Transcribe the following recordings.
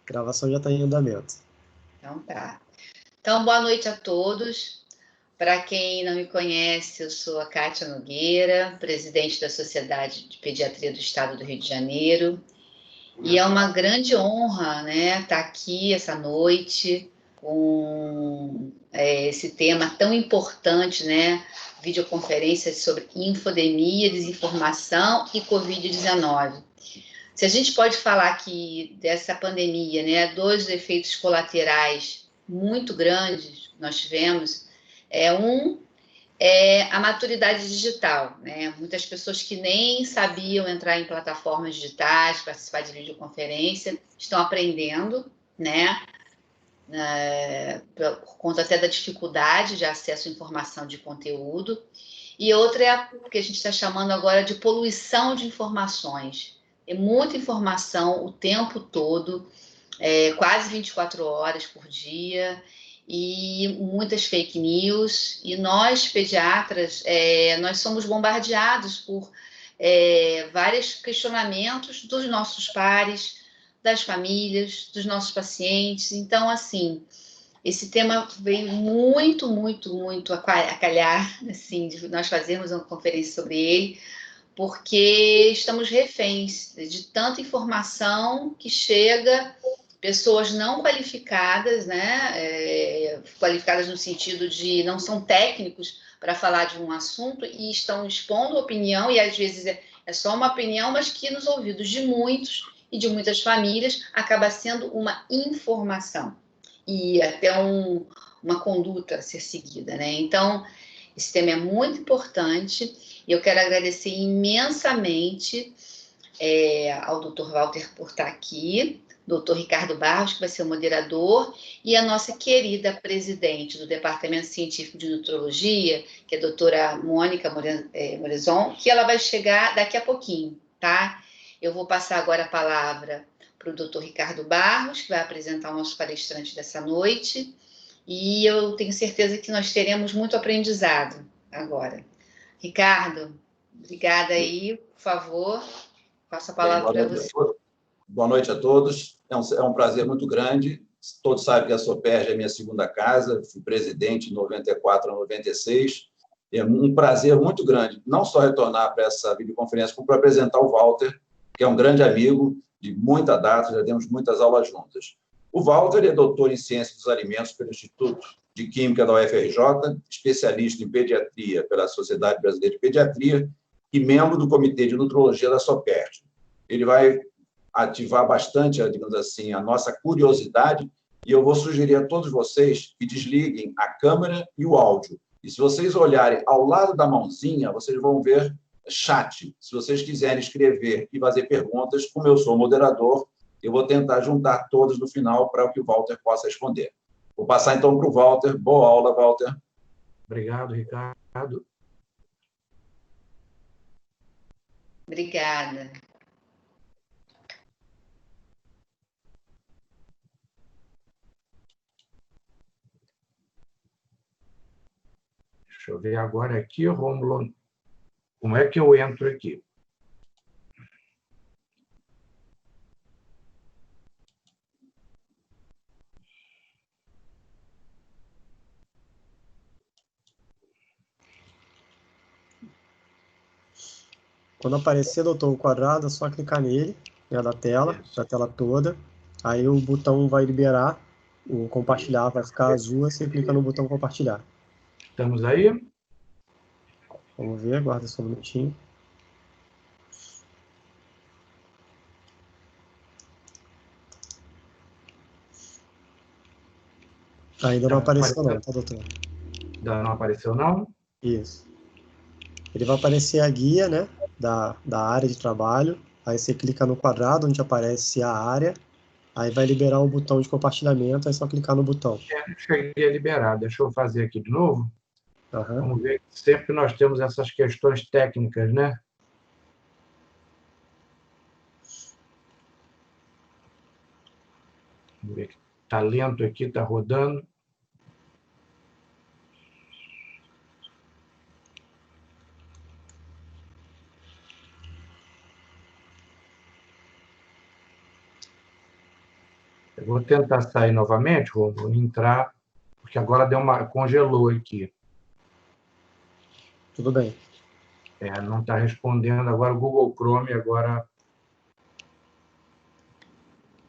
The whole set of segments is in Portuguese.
Gravação já está em andamento. Então tá. Então, boa noite a todos. Para quem não me conhece, eu sou a Kátia Nogueira, presidente da Sociedade de Pediatria do Estado do Rio de Janeiro. E é uma grande honra, né, estar aqui essa noite com esse tema tão importante, né, videoconferências sobre infodemia, desinformação e Covid-19. Se a gente pode falar aqui dessa pandemia, né, dois efeitos colaterais muito grandes que nós tivemos, um é a maturidade digital, né? Muitas pessoas que nem sabiam entrar em plataformas digitais, participar de videoconferência, estão aprendendo, né? Por conta até da dificuldade de acesso à informação de conteúdo. E outra é o que a gente está chamando agora de poluição de informações. É muita informação o tempo todo, quase 24 horas por dia, e muitas fake news. E nós, pediatras, nós somos bombardeados por vários questionamentos dos nossos pares, das famílias, dos nossos pacientes. Então, assim, esse tema veio muito, muito, muito a calhar, assim, de nós fazermos uma conferência sobre ele, porque estamos reféns de tanta informação que chega, pessoas não qualificadas, né? Qualificadas no sentido de não são técnicos para falar de um assunto e estão expondo opinião, e às vezes é só uma opinião, mas que nos ouvidos de muitos e de muitas famílias acaba sendo uma informação e até uma conduta a ser seguida, né? Então, esse tema é muito importante e eu quero agradecer imensamente ao Dr. Walter por estar aqui, Dr. Ricardo Barros, que vai ser o moderador, e a nossa querida presidente do Departamento Científico de Nutrologia, que é a doutora Mônica Morezon, que ela vai chegar daqui a pouquinho, tá? Eu vou passar agora a palavra para o Dr. Ricardo Barros, que vai apresentar o nosso palestrante dessa noite, e eu tenho certeza que nós teremos muito aprendizado agora. Ricardo, obrigada aí, por favor, passo a palavra para você. Boa noite a todos, é um prazer muito grande, todos sabem que a Soperj é minha segunda casa, fui presidente de 94 a 96, é um prazer muito grande, não só retornar para essa videoconferência, como para apresentar o Walter, que é um grande amigo de muita data, já temos muitas aulas juntas. O Walter é doutor em Ciência dos Alimentos pelo Instituto de Química da UFRJ, especialista em pediatria pela Sociedade Brasileira de Pediatria e membro do Comitê de Nutrologia da Soperj. Ele vai ativar bastante, digamos assim, a nossa curiosidade e eu vou sugerir a todos vocês que desliguem a câmera e o áudio. E se vocês olharem ao lado da mãozinha, vocês vão ver chat. Se vocês quiserem escrever e fazer perguntas, como eu sou moderador, eu vou tentar juntar todos no final para que o Walter possa responder. Vou passar, então, para o Walter. Boa aula, Walter. Obrigado, Ricardo. Obrigada. Deixa eu ver agora aqui, Rômulo, como é que eu entro aqui? Quando aparecer, doutor, o quadrado, é só clicar nele, né, da tela toda. Aí o botão vai liberar, o compartilhar vai ficar azul, aí você clica no botão compartilhar. Estamos aí? Vamos ver, aguarda só um minutinho. Ainda não apareceu não, tá, doutor? Ainda não apareceu, não? Isso. Ele vai aparecer a guia, né, da área de trabalho. Aí você clica no quadrado onde aparece a área. Aí vai liberar o botão de compartilhamento, é só clicar no botão. Cheguei a liberar. Deixa eu fazer aqui de novo. Uhum. Vamos ver, sempre nós temos essas questões técnicas, né? Vamos ver, está lento aqui, está rodando. Eu vou tentar sair novamente, vou entrar, porque agora congelou aqui. Tudo bem. Não está respondendo agora o Google Chrome, agora...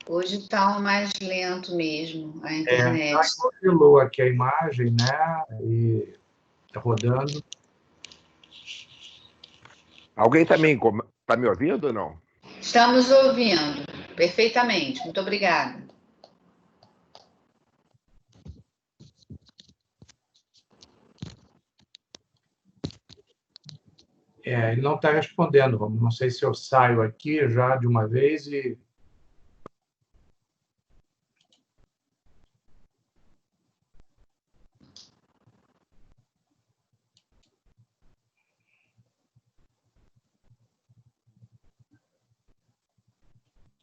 Hoje está mais lento mesmo, a internet. Congelou aqui a imagem, né? E está rodando. Alguém também está me ouvindo ou não? Estamos ouvindo perfeitamente. Muito obrigada. Ele não está respondendo. Não sei se eu saio aqui já de uma vez e...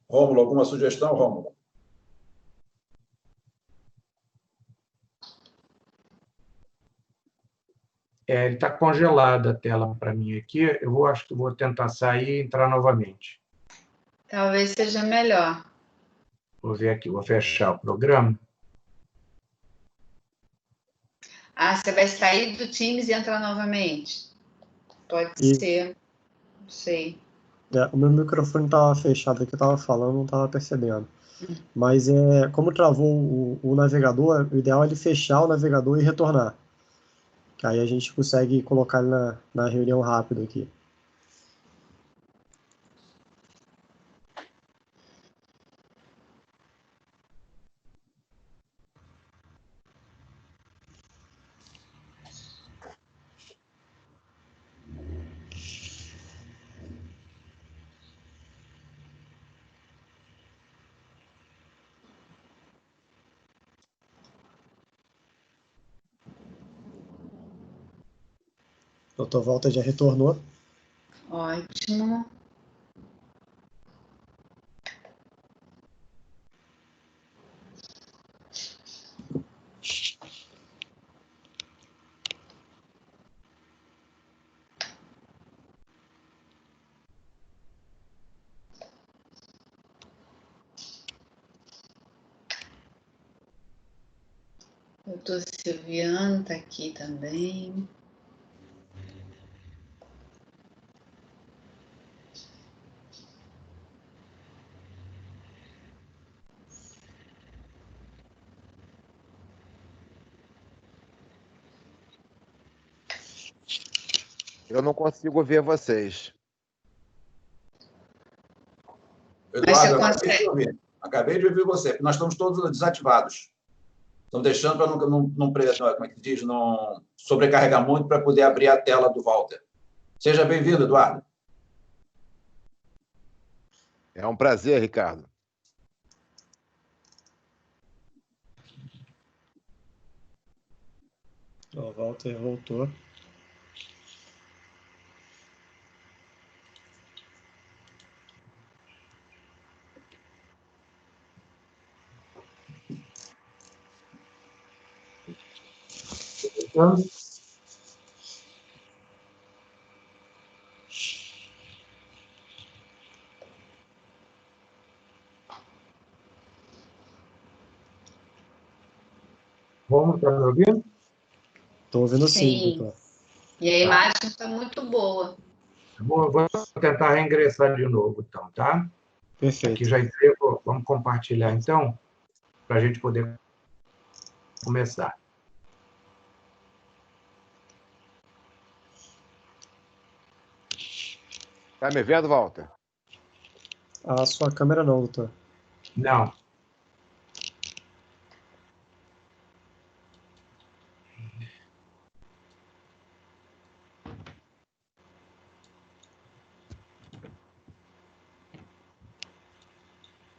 Rômulo, alguma sugestão, Rômulo? Ele está congelada a tela para mim aqui. Acho que vou tentar sair e entrar novamente. Talvez seja melhor. Vou ver aqui, vou fechar o programa. Você vai sair do Teams e entrar novamente? Pode ser. Não sei. O meu microfone estava fechado aqui, eu estava falando, não estava percebendo. Mas como travou o navegador, o ideal é ele fechar o navegador e retornar. Que aí a gente consegue colocar ele na reunião rápido aqui. Doutor Walter já retornou. Ótimo. Doutor Silviano está aqui também. Eu não consigo ver vocês. Eduardo, acabei de ouvir você, porque nós estamos todos desativados. Estão deixando para não como é que diz, não sobrecarregar muito para poder abrir a tela do Walter. Seja bem-vindo, Eduardo. É um prazer, Ricardo. O Walter voltou. Vamos, está me ouvindo? Estou ouvindo sim, Sim. doutor. E a imagem está muito boa. Vou tentar reingressar de novo, então, tá? Perfeito. Aqui já entrei, vamos compartilhar, então, para a gente poder começar. Está me vendo, Walter? A sua câmera não, doutor. Não.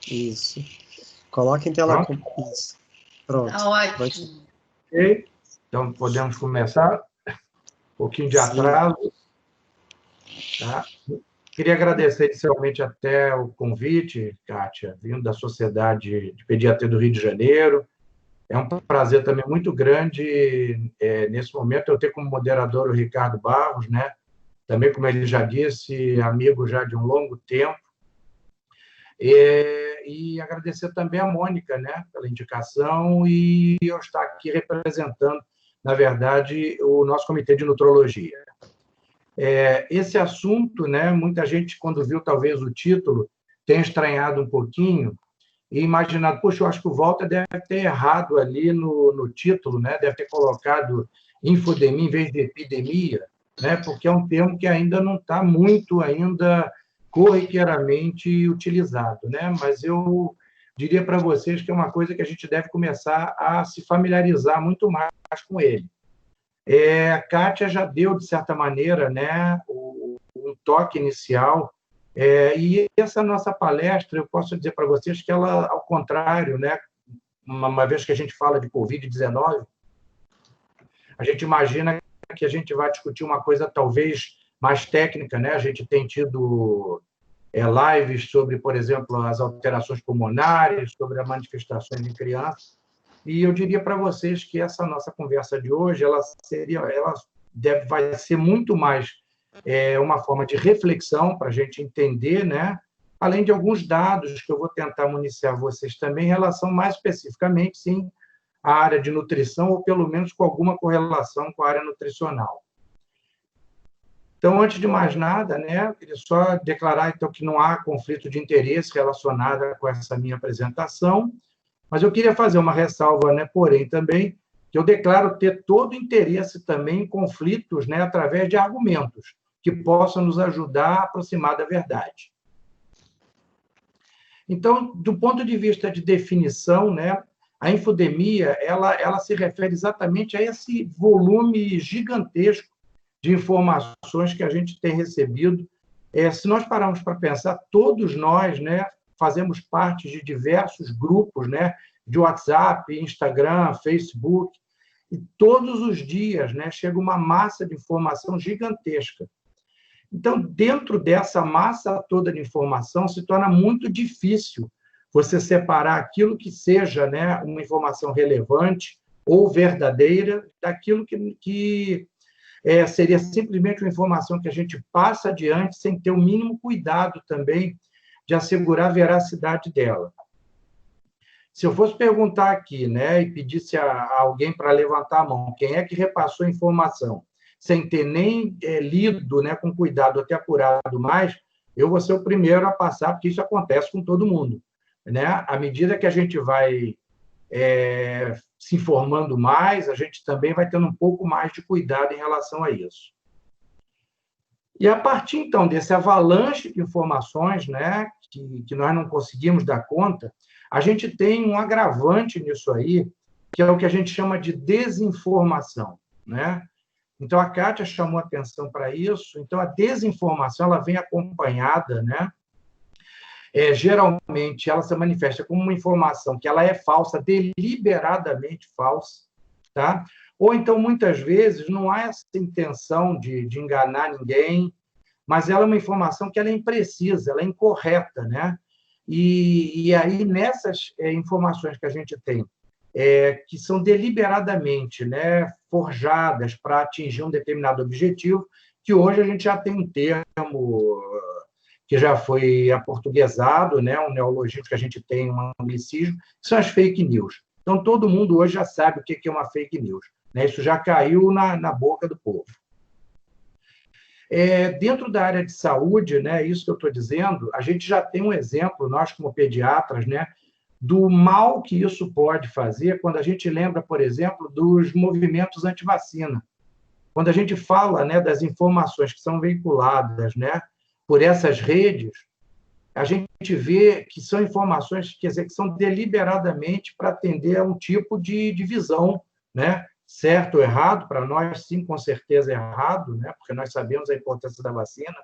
Isso. Coloque em tela... Isso. Pronto. Tá ótimo. Ok. Então, podemos começar. Um pouquinho de atraso. Tá? Queria agradecer inicialmente até o convite, Kátia, vindo da Sociedade de Pediatria do Rio de Janeiro. É um prazer também muito grande, nesse momento, eu ter como moderador o Ricardo Barros, né? Também, como ele já disse, amigo já de um longo tempo. e agradecer também a Mônica, né, pela indicação e eu estar aqui representando, na verdade, o nosso Comitê de Nutrologia. Esse assunto, né, muita gente, quando viu talvez o título, tem estranhado um pouquinho e imaginado, poxa, eu acho que o Walter deve ter errado ali no título, né, deve ter colocado infodemia em vez de epidemia, né, porque é um termo que ainda não está muito ainda corriqueiramente utilizado, né? Mas eu diria para vocês que é uma coisa que a gente deve começar a se familiarizar muito mais com ele. A Kátia já deu, de certa maneira, né, um toque inicial, e essa nossa palestra, eu posso dizer para vocês que ela, ao contrário, né, uma vez que a gente fala de Covid-19, a gente imagina que a gente vai discutir uma coisa talvez mais técnica, né? A gente tem tido lives sobre, por exemplo, as alterações pulmonares, sobre as manifestações em crianças, e eu diria para vocês que essa nossa conversa de hoje, vai ser muito mais uma forma de reflexão para a gente entender, né? Além de alguns dados que eu vou tentar municiar vocês também em relação mais especificamente, sim, à área de nutrição, ou pelo menos com alguma correlação com a área nutricional. Então, antes de mais nada, né, eu queria só declarar então, que não há conflito de interesse relacionado com essa minha apresentação, mas eu queria fazer uma ressalva, né, porém, também, que eu declaro ter todo interesse também em conflitos, né, através de argumentos que possam nos ajudar a aproximar da verdade. Então, do ponto de vista de definição, né, a infodemia ela se refere exatamente a esse volume gigantesco de informações que a gente tem recebido. Se nós pararmos para pensar, todos nós, né, fazemos parte de diversos grupos, né, de WhatsApp, Instagram, Facebook, e todos os dias, né, chega uma massa de informação gigantesca. Então, dentro dessa massa toda de informação, se torna muito difícil você separar aquilo que seja, né, uma informação relevante ou verdadeira daquilo que seria simplesmente uma informação que a gente passa adiante sem ter o mínimo cuidado também de assegurar a veracidade dela. Se eu fosse perguntar aqui, né, e pedisse a alguém para levantar a mão, quem é que repassou a informação, sem ter nem lido, né, com cuidado, até apurado mais, eu vou ser o primeiro a passar, porque isso acontece com todo mundo, né? À medida que a gente vai se informando mais, a gente também vai tendo um pouco mais de cuidado em relação a isso. E a partir, então, desse avalanche de informações, né, que nós não conseguimos dar conta, a gente tem um agravante nisso aí, que é o que a gente chama de desinformação, né? Então, a Kátia chamou atenção para isso. Então, a desinformação ela vem acompanhada, né? Geralmente, ela se manifesta como uma informação que ela é falsa, deliberadamente falsa, tá? Ou então, muitas vezes, não há essa intenção de enganar ninguém, mas ela é uma informação que ela é imprecisa, ela é incorreta, né? E aí, nessas informações que a gente tem, que são deliberadamente, né, forjadas para atingir um determinado objetivo, que hoje a gente já tem um termo que já foi aportuguesado, né, um neologismo que a gente tem, um anglicismo, que são as fake news. Então, todo mundo hoje já sabe o que é uma fake news, né? Isso já caiu na boca do povo. Dentro da área de saúde, né, isso que eu estou dizendo, a gente já tem um exemplo, nós como pediatras, né, do mal que isso pode fazer quando a gente lembra, por exemplo, dos movimentos anti-vacina. Quando a gente fala, né, das informações que são veiculadas, né, por essas redes, a gente vê que são informações, quer dizer, que são deliberadamente para atender a um tipo de visão, né, certo ou errado, para nós, sim, com certeza errado, né, porque nós sabemos a importância da vacina,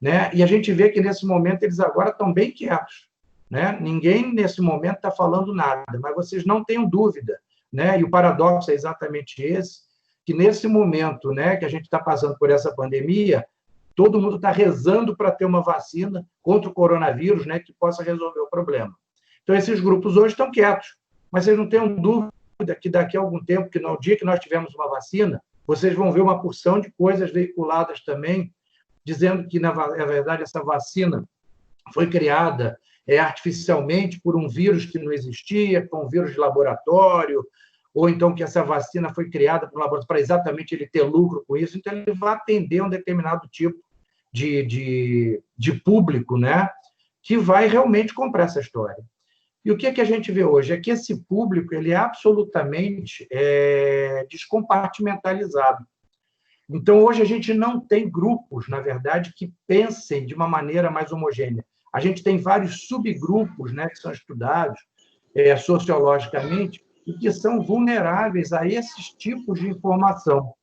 né, e a gente vê que, nesse momento, eles agora estão bem quietos, né? Ninguém, nesse momento, está falando nada, mas vocês não tenham dúvida, né? E o paradoxo é exatamente esse, que nesse momento, né, que a gente está passando por essa pandemia, todo mundo está rezando para ter uma vacina contra o coronavírus, né, que possa resolver o problema. Então, esses grupos hoje estão quietos, mas vocês não tenham dúvida que daqui a algum tempo, que no dia que nós tivermos uma vacina, vocês vão ver uma porção de coisas veiculadas também, dizendo que, na verdade, essa vacina foi criada artificialmente por um vírus que não existia, por um vírus de laboratório, ou então que essa vacina foi criada por um laboratório para exatamente ele ter lucro com isso, então ele vai atender um determinado tipo de público, né, que vai realmente comprar essa história. E o que a gente vê hoje? É que esse público ele é absolutamente descompartimentalizado. Então, hoje a gente não tem grupos, na verdade, que pensem de uma maneira mais homogênea. A gente tem vários subgrupos, né, que são estudados sociologicamente e que são vulneráveis a esses tipos de informação.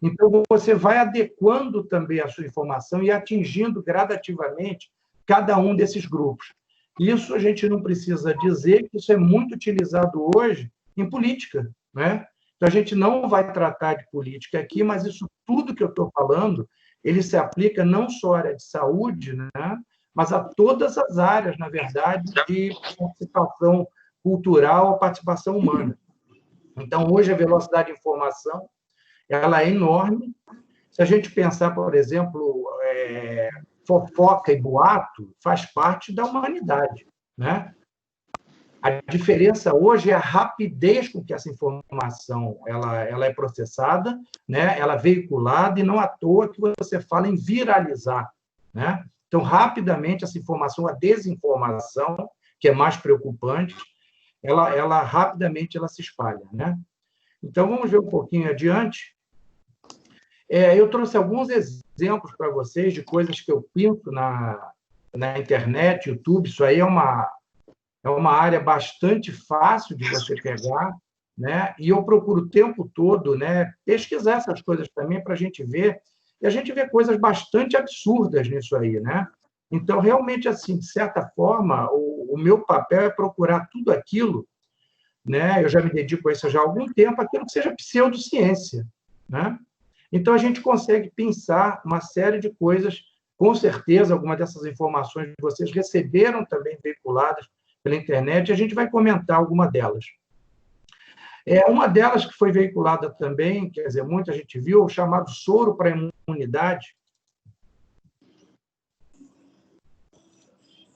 Então, você vai adequando também a sua informação e atingindo gradativamente cada um desses grupos. Isso a gente não precisa dizer que isso é muito utilizado hoje em política, né? Então, a gente não vai tratar de política aqui, mas isso tudo que eu estou falando, ele se aplica não só à área de saúde, né? Mas a todas as áreas, na verdade, de participação cultural, participação humana. Então, hoje, a velocidade de informação ela é enorme. Se a gente pensar, por exemplo, fofoca e boato faz parte da humanidade, né? A diferença hoje é a rapidez com que essa informação ela é processada, né? Ela é veiculada, e não à toa que você fala em viralizar, né? Então, rapidamente, essa informação, a desinformação, que é mais preocupante, ela rapidamente ela se espalha, né? Então, vamos ver um pouquinho adiante. Eu trouxe alguns exemplos para vocês de coisas que eu pinto na internet, YouTube. Isso aí é uma área bastante fácil de você pegar, né? E eu procuro o tempo todo, né, pesquisar essas coisas também para a gente ver. E a gente vê coisas bastante absurdas nisso aí, né? Então, realmente, assim, de certa forma, o meu papel é procurar tudo aquilo, né? Eu já me dedico a isso já há algum tempo, aquilo que seja pseudociência, né? Então, a gente consegue pensar uma série de coisas. Com certeza, algumas dessas informações vocês receberam também veiculadas pela internet, e a gente vai comentar alguma delas. Uma delas que foi veiculada também, quer dizer, muita gente viu, o chamado soro para imunidade.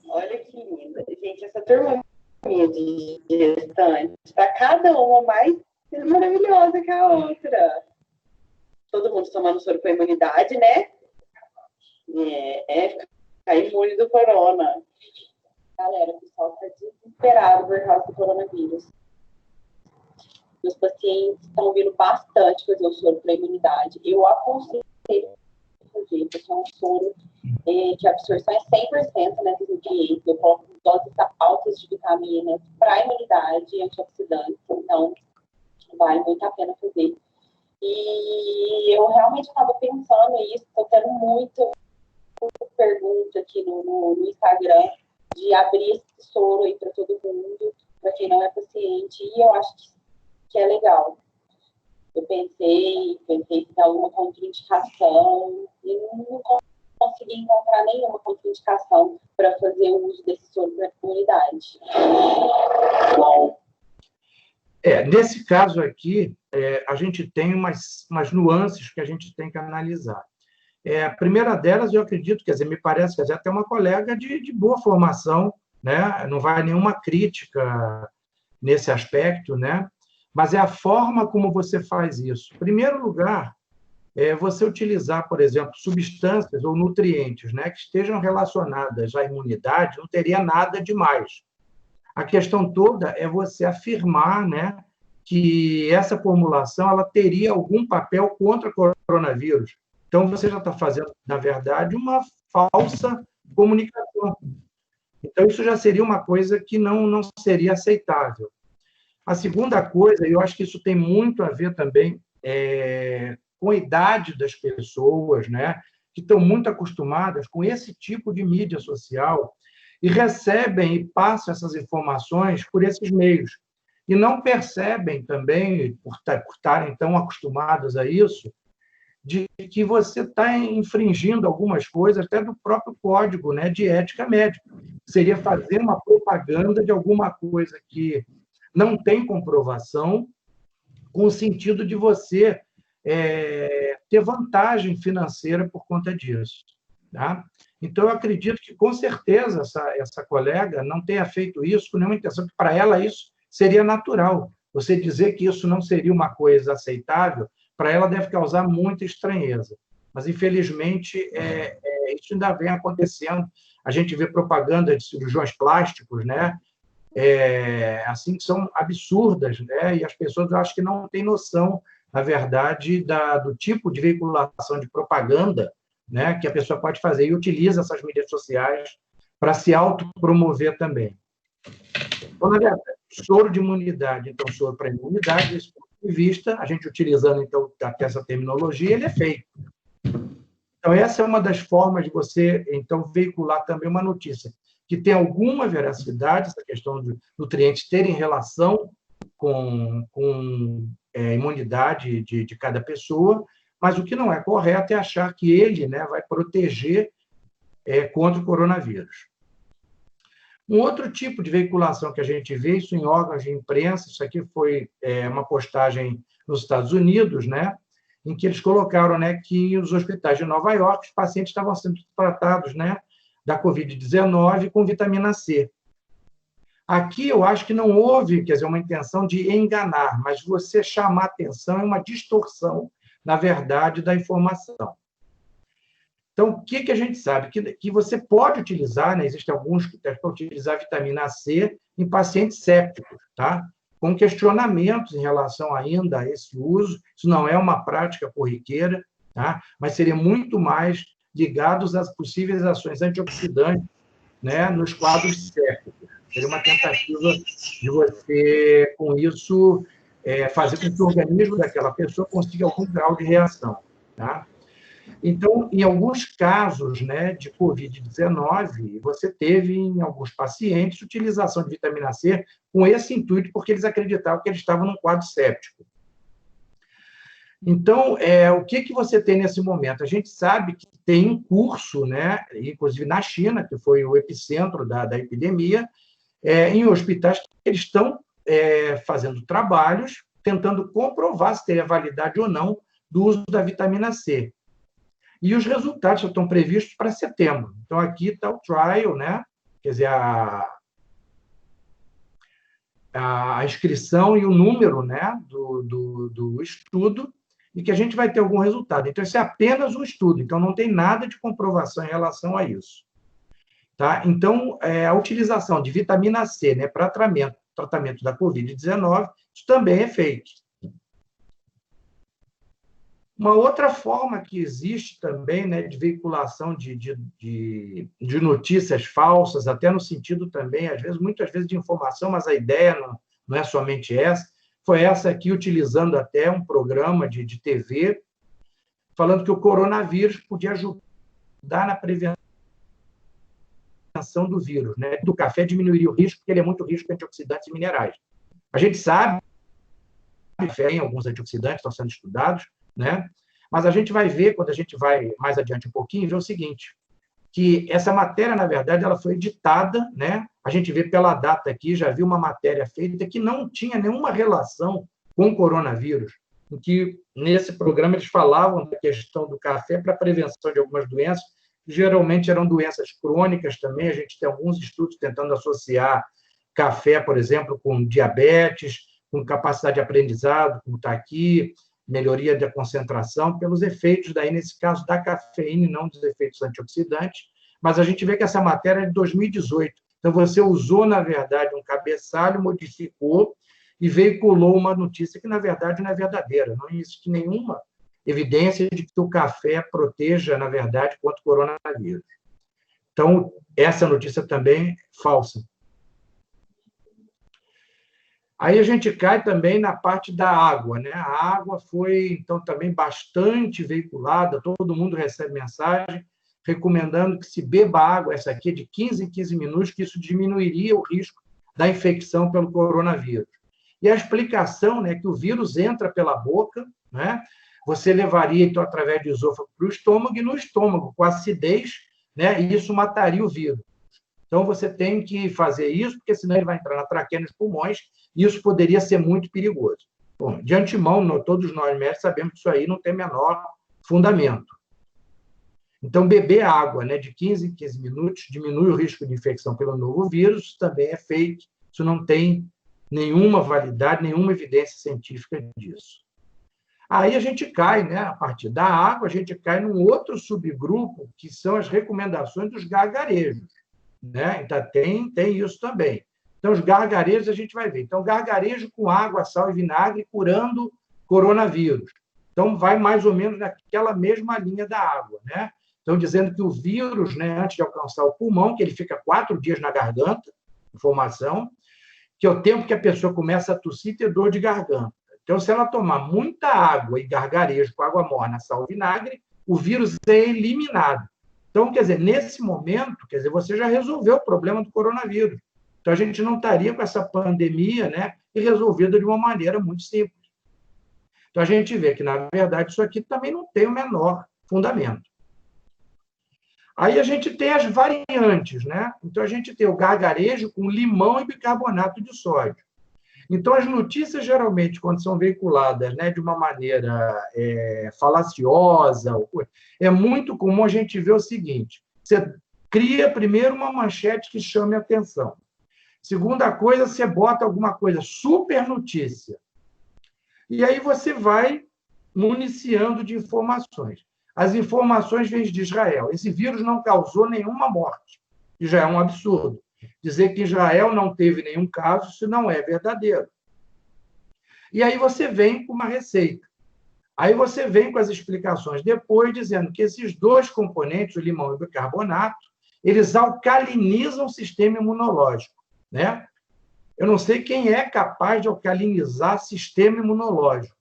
Olha que linda. Gente, essa turma minha de gestantes, está cada uma mais maravilhosa que a outra. Todo mundo tomando soro para imunidade, né? Ficar imune do corona. Galera, o pessoal está desesperado por causa do coronavírus. Meus pacientes estão vindo bastante fazer o soro para imunidade. Eu aconselho fazer, porque é um soro que a absorção é 100%, né, dos nutrientes. Eu coloco doses altas de vitaminas para imunidade e antioxidantes. Então, vale muito a pena fazer. E eu realmente estava pensando nisso, estou tendo muita pergunta aqui no Instagram de abrir esse soro aí para todo mundo, para quem não é paciente, e eu acho que é legal. Eu pensei se tem alguma contraindicação, e não consegui encontrar nenhuma contraindicação para fazer o uso desse soro para a comunidade. Bom. Nesse caso aqui, a gente tem umas nuances que a gente tem que analisar. A primeira delas, eu acredito, quer dizer, me parece que até uma colega de boa formação, né? Não vai nenhuma crítica nesse aspecto, né? Mas é a forma como você faz isso. Em primeiro lugar, você utilizar, por exemplo, substâncias ou nutrientes, né, que estejam relacionadas à imunidade, não teria nada demais. A questão toda é você afirmar, né, que essa formulação ela teria algum papel contra o coronavírus. Então, você já está fazendo, na verdade, uma falsa comunicação. Então, isso já seria uma coisa que não seria aceitável. A segunda coisa, e eu acho que isso tem muito a ver também com a idade das pessoas, né, que estão muito acostumadas com esse tipo de mídia social e recebem e passam essas informações por esses meios. E não percebem também, por estarem tão acostumados a isso, de que você está infringindo algumas coisas até do próprio código, né, de ética médica. Seria fazer uma propaganda de alguma coisa que não tem comprovação, com o sentido de você ter vantagem financeira por conta disso. Tá? Então, eu acredito que, com certeza, essa colega não tenha feito isso com nenhuma intenção, que para ela isso seria natural. Você dizer que isso não seria uma coisa aceitável, para ela deve causar muita estranheza. Mas, infelizmente, isso ainda vem acontecendo. A gente vê propaganda de cirurgiões plásticos, né? Assim, que são absurdas, né? E as pessoas, eu acho que não têm noção, na verdade, do tipo de veiculação de propaganda, né, que a pessoa pode fazer, e utiliza essas mídias sociais para se autopromover também. Então, na verdade, soro de imunidade, então, soro para imunidade, desse ponto de vista, a gente utilizando, então, até essa terminologia, ele é feito. Então, essa é uma das formas de você, então, veicular também uma notícia que tem alguma veracidade, essa questão de nutrientes terem relação com imunidade de cada pessoa, mas o que não é correto é achar que ele, né, vai proteger contra o coronavírus. Um outro tipo de veiculação que a gente vê, isso em órgãos de imprensa, isso aqui foi uma postagem nos Estados Unidos, né, em que eles colocaram, né, que os hospitais de Nova York, os pacientes estavam sendo tratados, né, da Covid-19 com vitamina C. Aqui eu acho que não houve, quer dizer, uma intenção de enganar, mas você chamar atenção é uma distorção, na verdade, da informação. Então, o que a gente sabe? Que você pode utilizar, né, existem alguns que tentam utilizar vitamina C em pacientes sépticos, tá? Com questionamentos em relação ainda a esse uso. Isso não é uma prática corriqueira, tá? Mas seria muito mais ligados às possíveis ações antioxidantes, né, nos quadros sépticos. Seria uma tentativa de você, com isso, fazer com que o organismo daquela pessoa consiga algum grau de reação. Tá? Então, em alguns casos, né, de Covid-19, você teve, em alguns pacientes, utilização de vitamina C com esse intuito, porque eles acreditavam que eles estavam num quadro séptico. Então, o que você tem nesse momento? A gente sabe que tem um curso, né, inclusive na China, que foi o epicentro da epidemia, em hospitais que eles estão fazendo trabalhos, tentando comprovar se teria validade ou não do uso da vitamina C. E os resultados já estão previstos para setembro. Então, aqui está o trial, né? Quer dizer, a inscrição e o número, né, do estudo, e que a gente vai ter algum resultado. Então, isso é apenas um estudo, então não tem nada de comprovação em relação a isso. Tá? Então, a utilização de vitamina C, né, para tratamento da Covid-19, isso também é feito. Uma outra forma que existe também, né, de veiculação de notícias falsas, até no sentido também, muitas vezes, de informação, mas a ideia não é somente essa, foi essa aqui, utilizando até um programa de TV, falando que o coronavírus podia ajudar na prevenção do vírus, né? Do café diminuiria o risco, porque ele é muito rico de antioxidantes e minerais. A gente sabe que tem alguns antioxidantes estão sendo estudados, né? Mas a gente vai ver, quando a gente vai mais adiante um pouquinho, ver o seguinte, que essa matéria, na verdade, ela foi editada, né? A gente vê pela data aqui, já viu uma matéria feita que não tinha nenhuma relação com o coronavírus, em que, nesse programa, eles falavam da questão do café para a prevenção de algumas doenças, geralmente eram doenças crônicas também, a gente tem alguns estudos tentando associar café, por exemplo, com diabetes, com capacidade de aprendizado, como está aqui, melhoria da concentração, pelos efeitos, daí, nesse caso, da cafeína e não dos efeitos antioxidantes, mas a gente vê que essa matéria é de 2018, então você usou, na verdade, um cabeçalho, modificou e veiculou uma notícia que, na verdade, não é verdadeira, não existe nenhuma evidência de que o café proteja, na verdade, contra o coronavírus. Então, essa notícia também é falsa. Aí a gente cai também na parte da água, né? A água foi, então, também bastante veiculada, todo mundo recebe mensagem recomendando que se beba água, essa aqui é de 15 em 15 minutos, que isso diminuiria o risco da infecção pelo coronavírus. E a explicação, né, que o vírus entra pela boca, né? Você levaria, então, através do esôfago para o estômago, e no estômago, com acidez, né, e isso mataria o vírus. Então, você tem que fazer isso, porque senão ele vai entrar na traqueia, nos pulmões, e isso poderia ser muito perigoso. Bom, de antemão, todos nós médicos sabemos que isso aí não tem menor fundamento. Então, beber água, né, de 15 em 15 minutos diminui o risco de infecção pelo novo vírus, isso também é fake, isso não tem nenhuma validade, nenhuma evidência científica disso. Aí a gente cai, né, a partir da água, a gente cai num outro subgrupo, que são as recomendações dos gargarejos, né? Então, tem isso também. Então, os gargarejos a gente vai ver. Então, gargarejo com água, sal e vinagre curando coronavírus. Então, vai mais ou menos naquela mesma linha da água, né? Estão dizendo que o vírus, né, antes de alcançar o pulmão, que ele fica 4 dias na garganta, informação, que é o tempo que a pessoa começa a tossir e ter dor de garganta. Então, se ela tomar muita água e gargarejo com água morna, sal e vinagre, o vírus é eliminado. Então, quer dizer, nesse momento, quer dizer, você já resolveu o problema do coronavírus. Então, a gente não estaria com essa pandemia, né, e resolvida de uma maneira muito simples. Então, a gente vê que, na verdade, isso aqui também não tem o menor fundamento. Aí a gente tem as variantes, né? Então, a gente tem o gargarejo com limão e bicarbonato de sódio. Então, as notícias, geralmente, quando são veiculadas, né, de uma maneira falaciosa, é muito comum a gente ver o seguinte: você cria primeiro uma manchete que chame a atenção. Segunda coisa, você bota alguma coisa, super notícia. E aí você vai municiando de informações. As informações vêm de Israel. Esse vírus não causou nenhuma morte, que já é um absurdo. Dizer que Israel não teve nenhum caso, isso não é verdadeiro. E aí você vem com uma receita. Aí você vem com as explicações depois, dizendo que esses dois componentes, o limão e o bicarbonato, eles alcalinizam o sistema imunológico, né? Eu não sei quem é capaz de alcalinizar o sistema imunológico.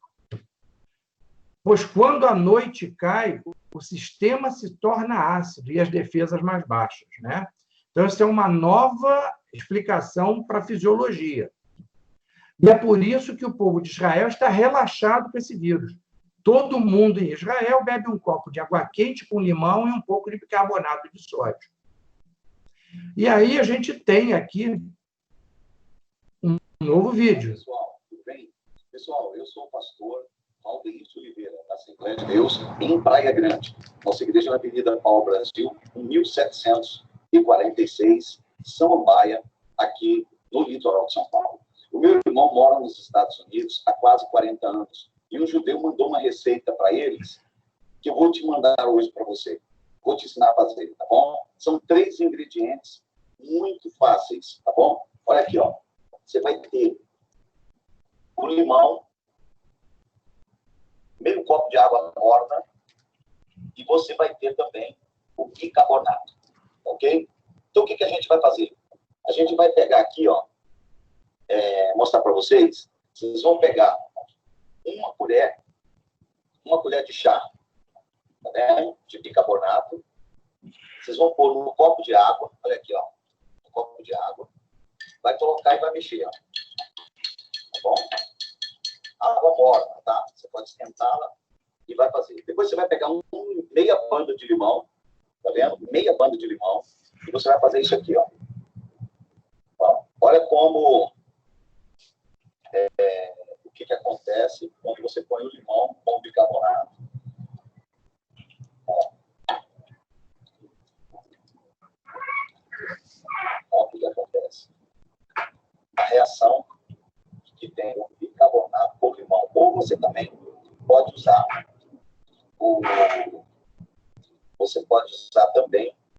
Pois quando a noite cai, o sistema se torna ácido e as defesas mais baixas, né? Então, isso é uma nova explicação para a fisiologia. E é por isso que o povo de Israel está relaxado com esse vírus. Todo mundo em Israel bebe um copo de água quente com limão e um pouco de bicarbonato de sódio. E aí a gente tem aqui um novo vídeo. Pessoal, tudo bem? Pessoal, eu sou o pastor Aldeício Oliveira, da Assembleia de Deus, em Praia Grande. Nossa igreja na Avenida Pau Brasil, 1746, Samambaia, aqui no litoral de São Paulo. O meu irmão mora nos Estados Unidos há quase 40 anos. E um judeu mandou uma receita para eles, que eu vou te mandar hoje para você. Vou te ensinar a fazer, tá bom? São 3 ingredientes muito fáceis, tá bom? Olha aqui, ó. Você vai ter o limão, meio copo de água morna, e você vai ter também o bicarbonato, ok? Então, o que a gente vai fazer? A gente vai pegar aqui, ó, mostrar para vocês. Vocês vão pegar uma colher de chá, né, de bicarbonato. Vocês vão pôr no copo de água, olha aqui, ó, no copo de água. Vai colocar e vai mexer, ó. Tá bom? Água morna, tá? Você pode esquentá-la e vai fazer. Depois você vai pegar meia banda de limão, tá vendo? Meia banda de limão. E você vai fazer isso aqui, ó. Ó, olha como o que acontece quando você põe o limão com o bicarbonato. Ó. Ó, o que acontece. A reação que tem o bicarbonato com o limão. Ou você também pode usar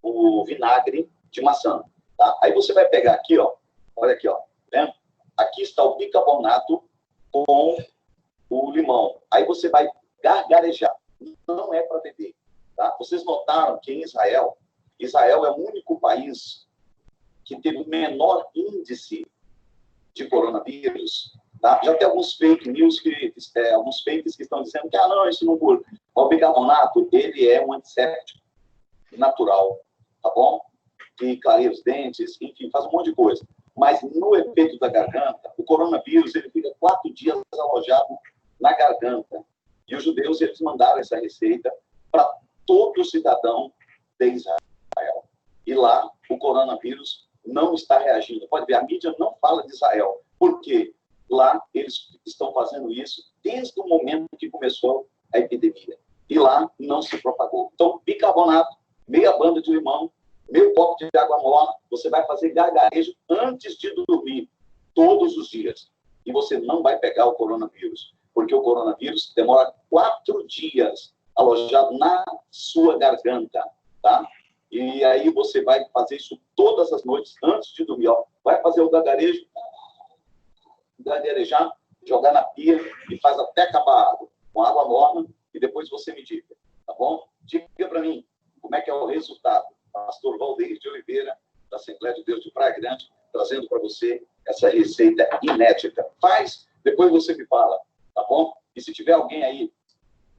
o vinagre de maçã. Tá? Aí você vai pegar aqui, ó. Olha aqui, ó. Tá vendo? Aqui está o bicarbonato com o limão. Aí você vai gargarejar. Não é para beber. Tá? Vocês notaram que em Israel é o único país que teve o menor índice de coronavírus. Tá? Já tem alguns fake news, alguns fakes que estão dizendo que não, isso não cura. O bicarbonato, ele é um antisséptico natural, tá bom? Que clareia os dentes, enfim, faz um monte de coisa. Mas no efeito da garganta, o coronavírus, ele fica 4 dias alojado na garganta. E os judeus, eles mandaram essa receita para todo cidadão de Israel. E lá, o coronavírus não está reagindo. Pode ver, a mídia não fala de Israel. Por quê? Lá, eles estão fazendo isso desde o momento que começou a epidemia. e lá não se propagou. Então, bicarbonato, meia banda de limão, meio copo de água morna, você vai fazer gargarejo antes de dormir, todos os dias. E você não vai pegar o coronavírus, porque o coronavírus demora 4 dias alojado na sua garganta, tá? E aí você vai fazer isso todas as noites antes de dormir, ó. Vai fazer o gargarejar, jogar na pia e faz até acabar a água, com água morna, e depois você me diga, tá bom? Diga para mim como é que é o resultado. Pastor Valdeir de Oliveira, da Assembleia de Deus de Praia Grande, trazendo para você essa receita inédita. Faz, depois você me fala, tá bom? E se tiver alguém aí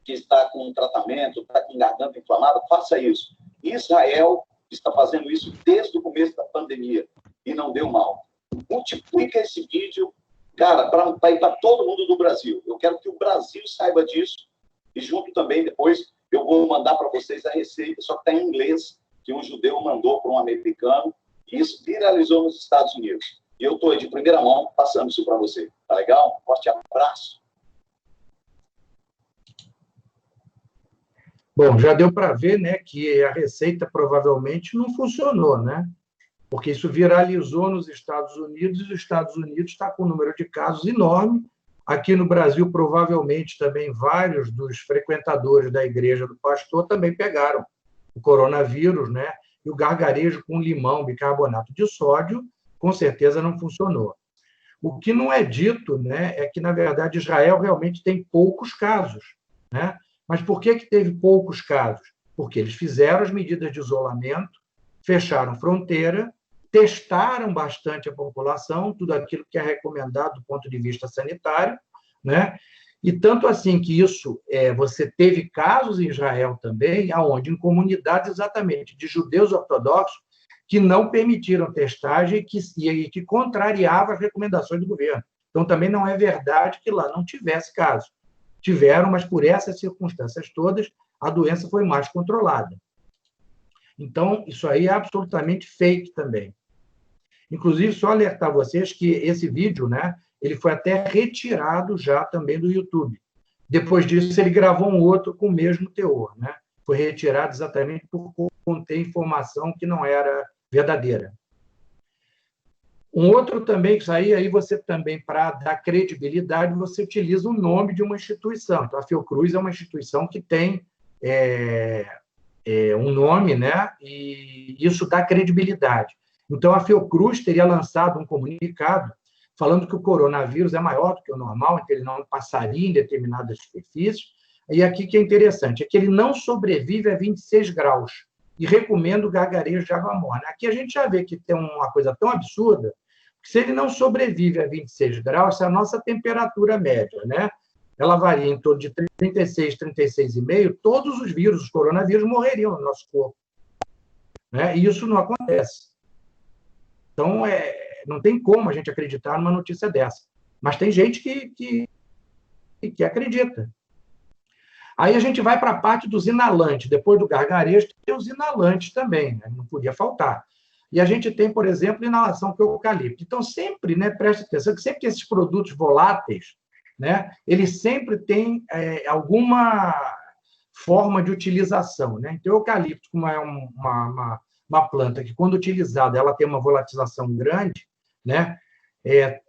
que está com um tratamento, está com garganta inflamada, faça isso. Israel está fazendo isso desde o começo da pandemia e não deu mal. Multiplica esse vídeo, cara, para ir para todo mundo do Brasil. Eu quero que o Brasil saiba disso e junto também, depois, eu vou mandar para vocês a receita, só que está em inglês, que um judeu mandou para um americano, e isso viralizou nos Estados Unidos. E eu estou aí de primeira mão passando isso para você. Tá legal? Forte abraço. Bom, já deu para ver, né, que a receita provavelmente não funcionou, né? Porque isso viralizou nos Estados Unidos, e os Estados Unidos está com um número de casos enorme. Aqui no Brasil, provavelmente, também vários dos frequentadores da igreja do pastor também pegaram o coronavírus, né? E o gargarejo com limão, bicarbonato de sódio, com certeza não funcionou. O que não é dito, né, é que, na verdade, Israel realmente tem poucos casos, né? Mas por que teve poucos casos? Porque eles fizeram as medidas de isolamento, fecharam fronteira, testaram bastante a população, tudo aquilo que é recomendado do ponto de vista sanitário, né? E tanto assim que isso, você teve casos em Israel também, aonde em comunidades exatamente de judeus ortodoxos que não permitiram testagem e que contrariava as recomendações do governo. Então, também não é verdade que lá não tivesse caso. Tiveram, mas por essas circunstâncias todas, a doença foi mais controlada. Então, isso aí é absolutamente fake também. Inclusive, só alertar vocês que esse vídeo, né, ele foi até retirado já também do YouTube. Depois disso, ele gravou um outro com o mesmo teor, né? Foi retirado exatamente por conter informação que não era verdadeira. Um outro também, isso aí você também, para dar credibilidade, você utiliza o nome de uma instituição. Então, a Fiocruz é uma instituição que tem um nome, né? E isso dá credibilidade. Então, a Fiocruz teria lançado um comunicado falando que o coronavírus é maior do que o normal, que ele não passaria em determinadas superfícies. E aqui que é interessante, é que ele não sobrevive a 26 graus e recomenda o gargarejo de água morna. Aqui a gente já vê que tem uma coisa tão absurda, que se ele não sobrevive a 26 graus, essa é a nossa temperatura média, né? Ela varia em torno de 36, 36,5, todos os vírus, os coronavírus, morreriam no nosso corpo, né? E isso não acontece. Então, não tem como a gente acreditar numa notícia dessa. Mas tem gente que acredita. Aí a gente vai para a parte dos inalantes. Depois do gargarejo, tem os inalantes também, né? Não podia faltar. E a gente tem, por exemplo, inalação com eucalipto. Então, sempre, né, preste atenção, que sempre que esses produtos voláteis, né, eles sempre têm alguma forma de utilização, né? Então, o eucalipto, como é uma planta que, quando utilizada, ela tem uma volatilização grande, né?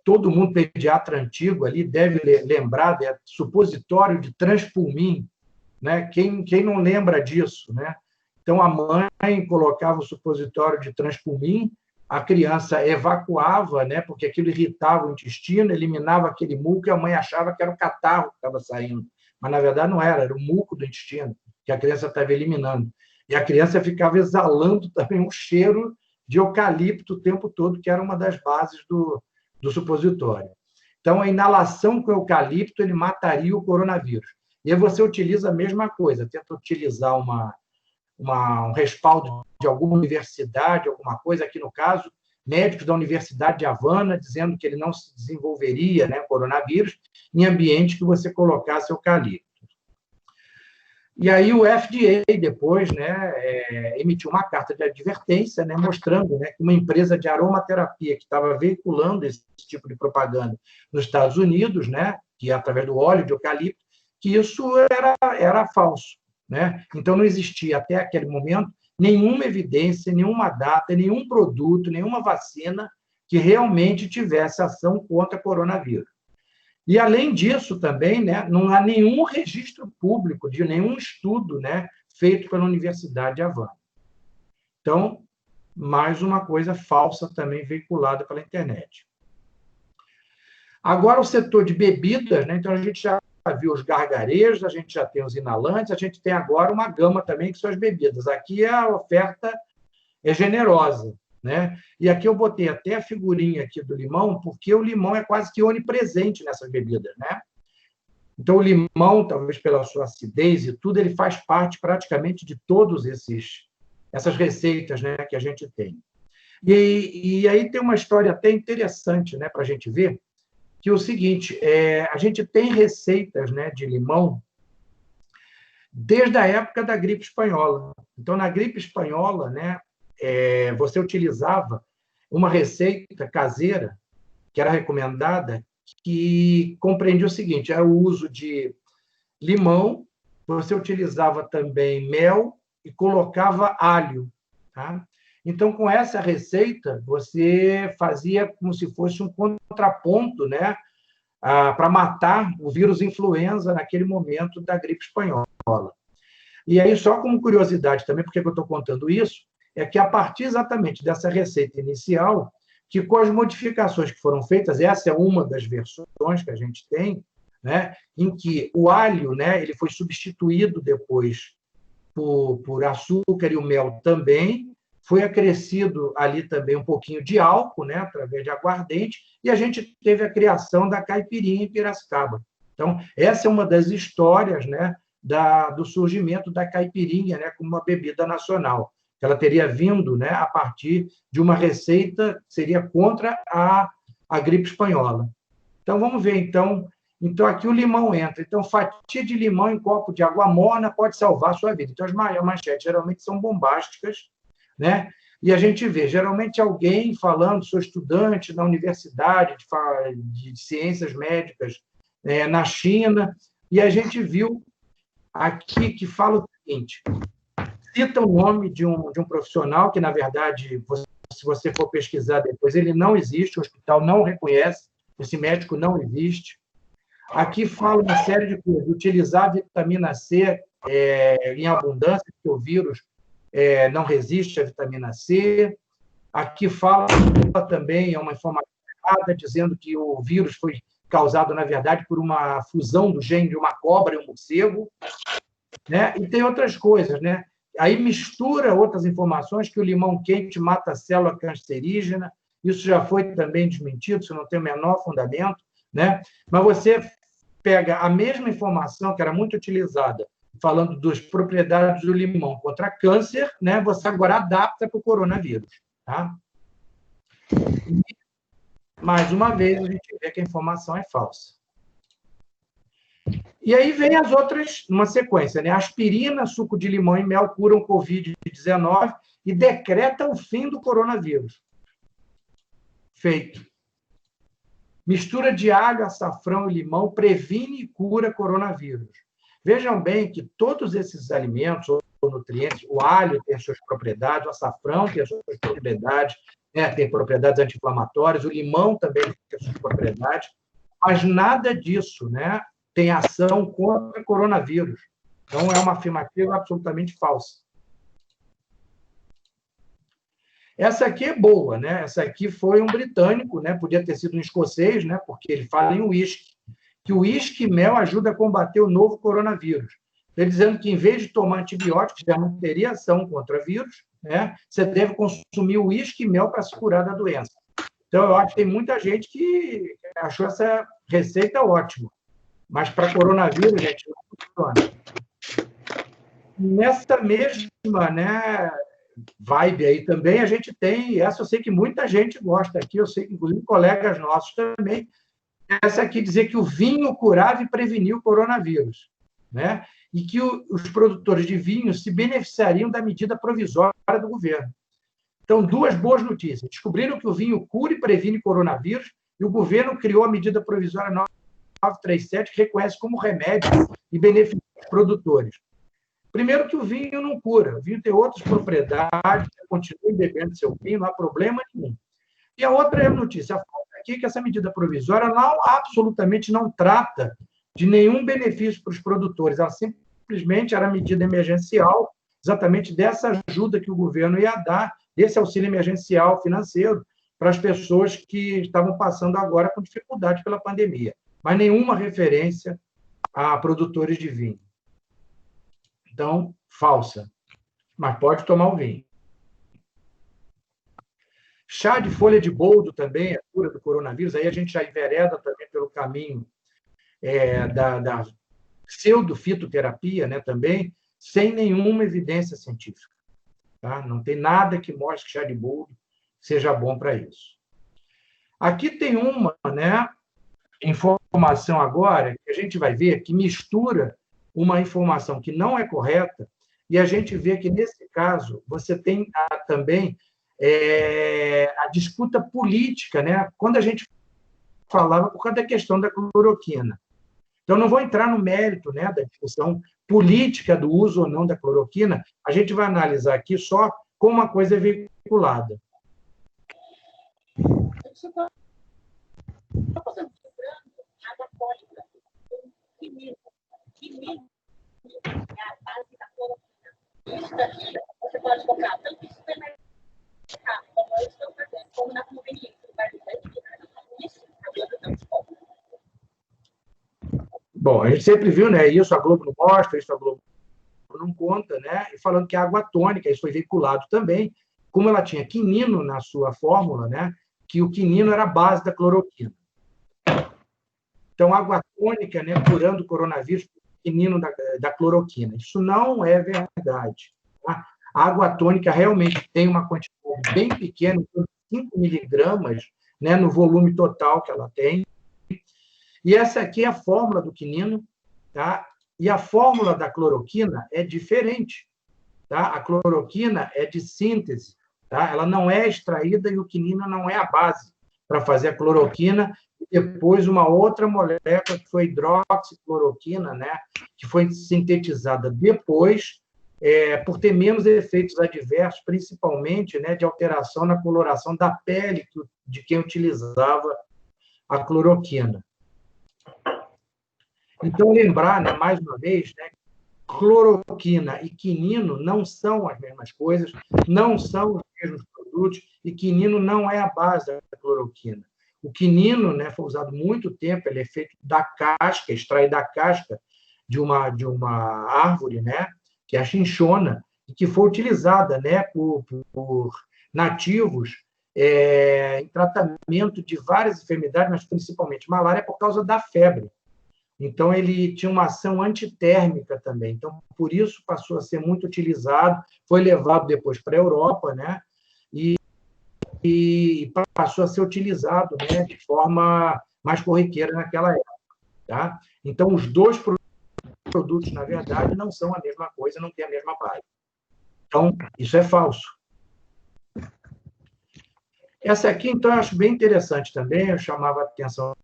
Todo mundo, pediatra antigo ali, deve lembrar do supositório de Transpulmin, né? Quem não lembra disso, né? Então, a mãe colocava o supositório de Transpulmin, a criança evacuava, né? Porque aquilo irritava o intestino, eliminava aquele muco, e a mãe achava que era o catarro que estava saindo. Mas, na verdade, não era o muco do intestino que a criança estava eliminando. E a criança ficava exalando também um cheiro de eucalipto o tempo todo, que era uma das bases do supositório. Então, a inalação com eucalipto, ele mataria o coronavírus. E aí você utiliza a mesma coisa, tenta utilizar um respaldo de alguma universidade, alguma coisa, aqui no caso, médicos da Universidade de Havana, dizendo que ele não se desenvolveria, né, coronavírus, em ambiente que você colocasse eucalipto. E aí o FDA, depois, né, emitiu uma carta de advertência, né, mostrando, né, que uma empresa de aromaterapia que estava veiculando esse tipo de propaganda nos Estados Unidos, né, que é através do óleo de eucalipto, que isso era falso. né? Então, não existia, até aquele momento, nenhuma evidência, nenhuma data, nenhum produto, nenhuma vacina que realmente tivesse ação contra coronavírus. E, além disso, também, né, não há nenhum registro público de nenhum estudo, né, feito pela Universidade de Havana. Então, mais uma coisa falsa também veiculada pela internet. Agora, o setor de bebidas, né, então a gente já viu os gargarejos, a gente já tem os inalantes, a gente tem agora uma gama também que são as bebidas. Aqui a oferta é generosa, né? E aqui eu botei até a figurinha aqui do limão, porque o limão é quase que onipresente nessas bebidas, né? Então, o limão, talvez pela sua acidez e tudo, ele faz parte praticamente de todos essas receitas, né, que a gente tem. E aí tem uma história até interessante, né, para a gente ver, que é o seguinte, a gente tem receitas, né, de limão desde a época da gripe espanhola. Então, na gripe espanhola, né, você utilizava uma receita caseira, que era recomendada, que compreendia o seguinte, era o uso de limão, você utilizava também mel e colocava alho. Tá? Então, com essa receita, você fazia como se fosse um contraponto, né, para matar o vírus influenza naquele momento da gripe espanhola. E aí, só como curiosidade também, porque eu estou contando isso, é que a partir exatamente dessa receita inicial, que com as modificações que foram feitas, essa é uma das versões que a gente tem, né, em que o alho, né, ele foi substituído depois por açúcar e o mel também, foi acrescido ali também um pouquinho de álcool, né, através de aguardente, e a gente teve a criação da caipirinha em Piracicaba. Então, essa é uma das histórias, né, do surgimento da caipirinha, né, como uma bebida nacional. Ela teria vindo, né, a partir de uma receita que seria contra a gripe espanhola. Então, vamos ver, então aqui o limão entra. Então, fatia de limão em copo de água morna pode salvar a sua vida. Então, as manchetes geralmente são bombásticas, né? E a gente vê, geralmente, alguém falando, sou estudante na universidade de ciências médicas na China, e a gente viu aqui que fala o seguinte, cita o nome de um profissional que, na verdade, se você for pesquisar depois, ele não existe, o hospital não reconhece, esse médico não existe. Aqui fala uma série de coisas, utilizar a vitamina C em abundância, porque o vírus não resiste à vitamina C. Aqui fala também, é uma informação errada, dizendo que o vírus foi causado, na verdade, por uma fusão do gene de uma cobra e um morcego, né? E tem outras coisas, né? Aí mistura outras informações, que o limão quente mata a célula cancerígena, isso já foi também desmentido, isso não tem o menor fundamento, né? Mas você pega a mesma informação que era muito utilizada, falando das propriedades do limão contra câncer, né? Você agora adapta para o coronavírus. Tá? E, mais uma vez, a gente vê que a informação é falsa. E aí vem as outras, numa sequência, né? Aspirina, suco de limão e mel curam Covid-19 e decreta o fim do coronavírus. Feito. Mistura de alho, açafrão e limão previne e cura coronavírus. Vejam bem que todos esses alimentos ou nutrientes, o alho tem as suas propriedades, o açafrão tem as suas propriedades, né? Tem propriedades anti-inflamatórias, o limão também tem as suas propriedades, mas nada disso, né, tem ação contra o coronavírus. Então, é uma afirmativa absolutamente falsa. Essa aqui é boa, né? Essa aqui foi um britânico, né? Podia ter sido um escocês, né? Porque ele fala em uísque, que o uísque e mel ajuda a combater o novo coronavírus. Ele dizendo que, em vez de tomar antibióticos, já não teria ação contra vírus, né? Você deve consumir uísque e mel para se curar da doença. Então, eu acho que tem muita gente que achou essa receita ótima. Mas para coronavírus, gente, não funciona. Nessa mesma, né, vibe aí também, a gente tem, essa eu sei que muita gente gosta aqui, eu sei que inclusive colegas nossos também, essa aqui dizer que o vinho curava e preveniu o coronavírus, né? E que os produtores de vinho se beneficiariam da medida provisória do governo. Então, duas boas notícias. Descobriram que o vinho cura e previne coronavírus e o governo criou a medida provisória 937, que reconhece como remédio e beneficia os produtores. Primeiro que o vinho não cura. O vinho tem outras propriedades, continue bebendo seu vinho, não há problema nenhum. E a outra notícia aqui é que essa medida provisória absolutamente não trata de nenhum benefício para os produtores. Ela simplesmente era medida emergencial, exatamente dessa ajuda que o governo ia dar, desse auxílio emergencial financeiro para as pessoas que estavam passando agora com dificuldade pela pandemia. Mas nenhuma referência a produtores de vinho. Então, falsa. Mas pode tomar o vinho. Chá de folha de boldo também, a cura do coronavírus, aí a gente já envereda também pelo caminho da pseudofitoterapia, né, também, sem nenhuma evidência científica. Tá? Não tem nada que mostre que chá de boldo seja bom para isso. Aqui tem uma, né, informação agora, que a gente vai ver que mistura uma informação que não é correta, e a gente vê que, nesse caso, você tem também a disputa política, né? Quando a gente falava por causa da questão da cloroquina. Então, não vou entrar no mérito, né, da discussão política do uso ou não da cloroquina, a gente vai analisar aqui só como uma coisa é veiculada. Você pode comprar tanto no supermercado como eu estou fazendo, como na conveniência do bairro da isso, a Globo não desconta. Bom, a gente sempre viu, né, isso a Globo não mostra, isso a Globo não conta, né, e falando que a água tônica, isso foi veiculado também, como ela tinha quinino na sua fórmula, né, que o quinino era a base da cloroquina. Então, água tônica, né, curando o coronavírus, quinino da cloroquina. Isso não é verdade. Tá? A água tônica realmente tem uma quantidade bem pequena, 5 miligramas, né, no volume total que ela tem. E essa aqui é a fórmula do quinino, tá? E a fórmula da cloroquina é diferente. Tá? A cloroquina é de síntese, tá? Ela não é extraída e o quinino não é a base para fazer a cloroquina. E depois uma outra molécula, que foi hidroxicloroquina, né? Que foi sintetizada depois, por ter menos efeitos adversos, principalmente, né, de alteração na coloração da pele de quem utilizava a cloroquina. Então, lembrar, né, mais uma vez, né, cloroquina e quinino não são as mesmas coisas, não são os mesmos produtos, e quinino não é a base da cloroquina. O quinino, né, foi usado muito tempo, ele é feito da casca, extraído da casca de uma árvore, né, que é a chinchona, e que foi utilizada, né, por nativos em tratamento de várias enfermidades, mas principalmente malária, por causa da febre. Então, ele tinha uma ação antitérmica também. Então, por isso, passou a ser muito utilizado, foi levado depois para a Europa, né, e passou a ser utilizado, né, de forma mais corriqueira naquela época. Tá? Então, os dois produtos, na verdade, não são a mesma coisa, não têm a mesma base. Então, isso é falso. Essa aqui, então, eu acho bem interessante também, eu chamava a atenção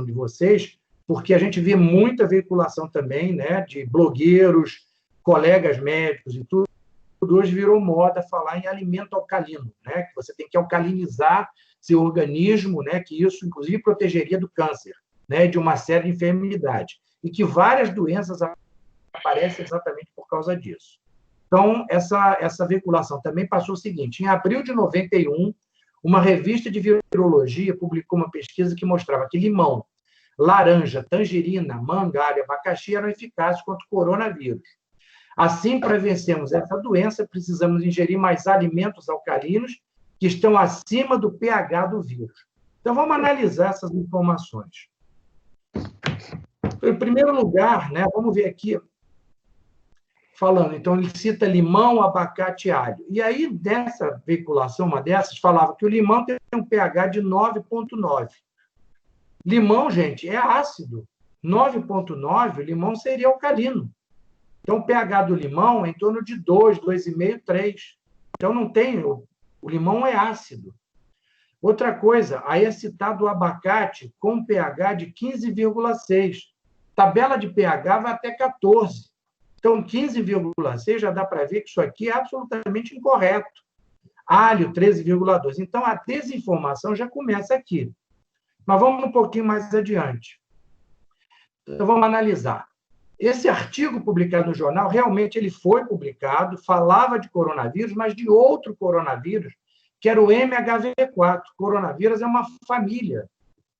de vocês, porque a gente vê muita veiculação também, né, de blogueiros, colegas médicos e tudo. Hoje virou moda falar em alimento alcalino, né, que você tem que alcalinizar seu organismo, né, que isso, inclusive, protegeria do câncer, né, de uma série de enfermidades, e que várias doenças aparecem exatamente por causa disso. Então, essa veiculação também passou o seguinte: em abril de 91, uma revista de virologia publicou uma pesquisa que mostrava que limão, laranja, tangerina, manga, alho e abacaxi eram eficazes contra o coronavírus. Assim, para vencermos essa doença, precisamos ingerir mais alimentos alcalinos que estão acima do pH do vírus. Então, vamos analisar essas informações. Em primeiro lugar, né, vamos ver aqui, falando, então, ele cita limão, abacate e alho. E aí, dessa veiculação, uma dessas, falava que o limão tem um pH de 9,9. Limão, gente, é ácido. 9,9, o limão seria alcalino. Então, o pH do limão é em torno de 2, 2,5, 3. Então, não tem... O limão é ácido. Outra coisa, aí é citado o abacate com pH de 15,6. Tabela de pH vai até 14. Então, 15,6 já dá para ver que isso aqui é absolutamente incorreto. Alho, 13,2. Então, a desinformação já começa aqui. Mas vamos um pouquinho mais adiante. Então, vamos analisar. Esse artigo publicado no jornal, realmente ele foi publicado, falava de coronavírus, mas de outro coronavírus, que era o MHV4. Coronavírus é uma família.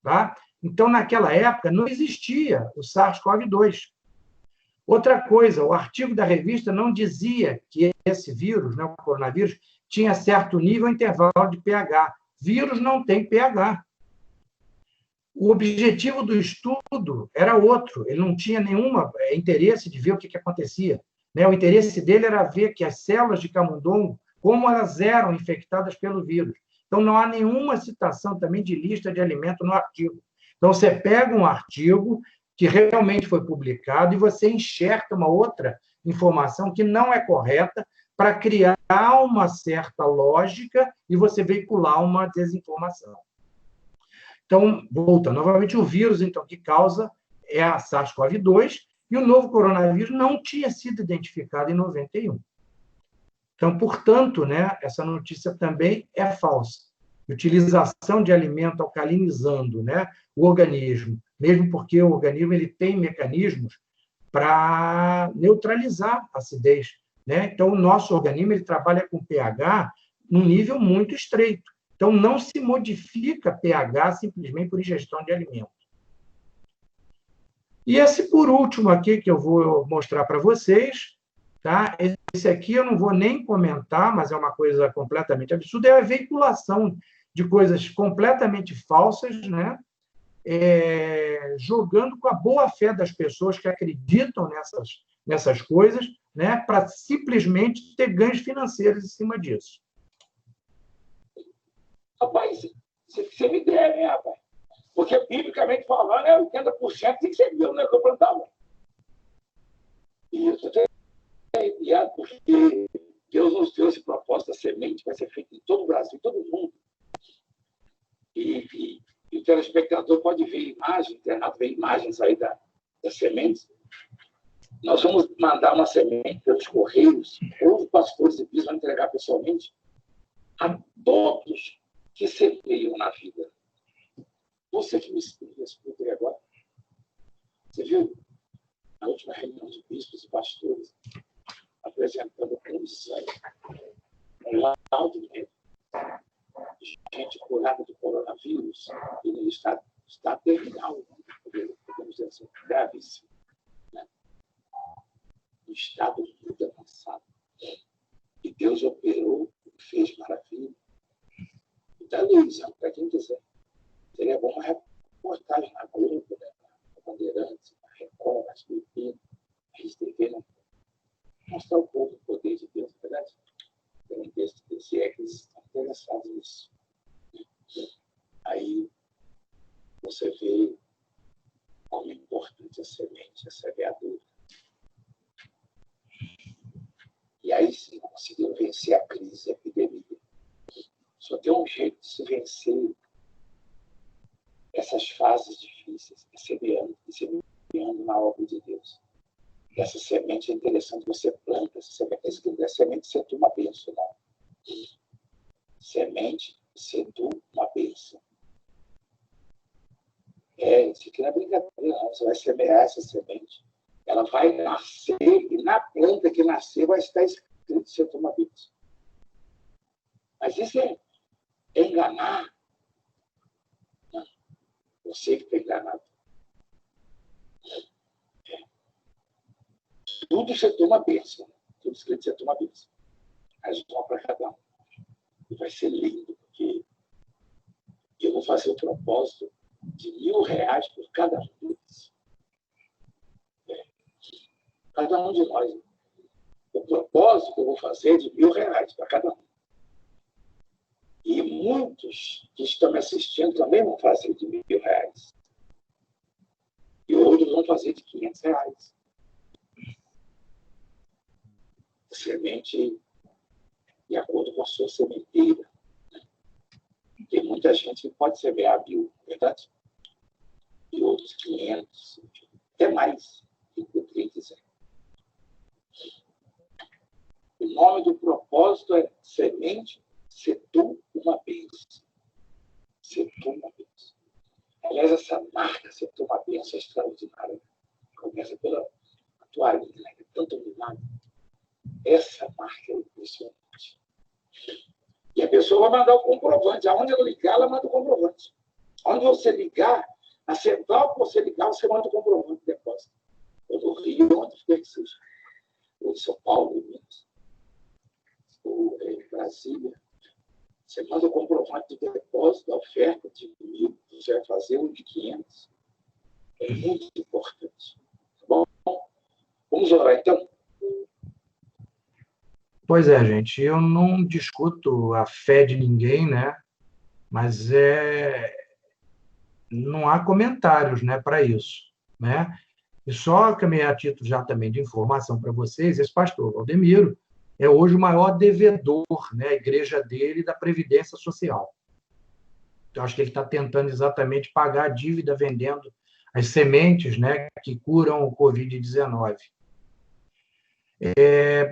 Tá? Então, naquela época, não existia o SARS-CoV-2. Outra coisa, o artigo da revista não dizia que esse vírus, né, o coronavírus, tinha certo nível intervalo de pH. Vírus não tem pH. O objetivo do estudo era outro, ele não tinha nenhum interesse de ver o que acontecia. Né? O interesse dele era ver que as células de camundongo, como elas eram infectadas pelo vírus. Então, não há nenhuma citação também de lista de alimento no artigo. Então, você pega um artigo que realmente foi publicado e você enxerta uma outra informação que não é correta para criar uma certa lógica e você veicular uma desinformação. Então, volta, novamente, o vírus então, que causa é a SARS-CoV-2 e o novo coronavírus não tinha sido identificado em 91. Então, portanto, né, essa notícia também é falsa. Utilização de alimento alcalinizando, né, o organismo, mesmo porque o organismo ele tem mecanismos para neutralizar a acidez. Né? Então, o nosso organismo ele trabalha com pH num nível muito estreito. Então, não se modifica pH simplesmente por ingestão de alimento. E esse, por último, aqui, que eu vou mostrar para vocês, tá? Esse aqui eu não vou nem comentar, mas é uma coisa completamente absurda, é a veiculação de coisas completamente falsas, né? Jogando com a boa-fé das pessoas que acreditam nessas coisas, né? Para simplesmente ter ganhos financeiros em cima disso. Rapaz, você me deve, hein, rapaz? Porque, biblicamente falando, 80% tem que ser meu, né, que eu plantava. E isso é enviado porque Deus nos deu esse propósito, a semente vai ser feita em todo o Brasil, em todo o mundo. E o telespectador pode ver imagem, internado ver imagens aí das sementes. Nós vamos mandar uma semente pelos correios, ou os pastores e bispas vão entregar pessoalmente a todos que semeiam na vida. Você que me escuta aí agora, você viu a última reunião de bispos e pastores apresentando condições, um laudo de gente curada do coronavírus e no estado terminal, podemos dizer assim, gravíssimo, né? No estado muito avançado. E Deus operou, fez maravilha. Então, para quem quiser, seria bom uma reportagem na Globo, né? Na Bandeirantes, na Record, na SBT, a RedeTV, né? Mostrar ao povo o poder de Deus, na verdade. Tem um texto desse que eles estão interessados nisso. Aí você vê como é importante a semente, a semeadura. E aí sim conseguiu vencer a crise, a epidemia. Só tem um jeito de se vencer essas fases difíceis, semeando na obra de Deus. E essa semente é interessante, você planta essa semente, a semente setua uma bênção, não. Semente setua uma bênção. Isso aqui não é brincadeira, não. Você vai semear essa semente, ela vai nascer, e na planta que nascer vai estar escrito setua uma bênção. Mas isso é enganar. Não. Você que está enganado. Tudo você toma bênção. Tudo escrito você toma bênção. Mas uma para cada um. E vai ser lindo, porque eu vou fazer o propósito de R$1.000 por cada um deles. Cada um de nós. O propósito que eu vou fazer é de R$1.000 para cada um. E muitos que estão me assistindo também vão fazer de R$1.000. E outros vão fazer de R$500. Semente de acordo com a sua sementeira. Tem muita gente que pode semear 1.000, verdade? E outros 500, até mais, quem quiser. O nome do propósito é Semente, se tu uma bênção. Se tu uma bênção. Aliás, essa marca, se tu uma bênção, é extraordinária. Começa pela tua linha, né? É tanto milagre. Essa marca é impressionante. E a pessoa vai mandar o comprovante. Aonde ela ligar, ela manda o comprovante. Onde você ligar, a central que você ligar, você manda o comprovante de depósito. Eu no Rio, onde quer que seja. Ou em São Paulo, em Minas. Ou em Brasília. Você manda o comprovante de depósito, da oferta de 1.000, você vai fazer um de 500. É muito importante. Tá bom? Vamos orar, então? Pois é, gente, eu não discuto a fé de ninguém, né? Mas não há comentários, né, para isso, né? E só também a título já também de informação para vocês, esse pastor Valdemiro é hoje o maior devedor, né, a igreja dele da Previdência Social. Então, acho que ele está tentando exatamente pagar a dívida vendendo as sementes, né, que curam o Covid-19.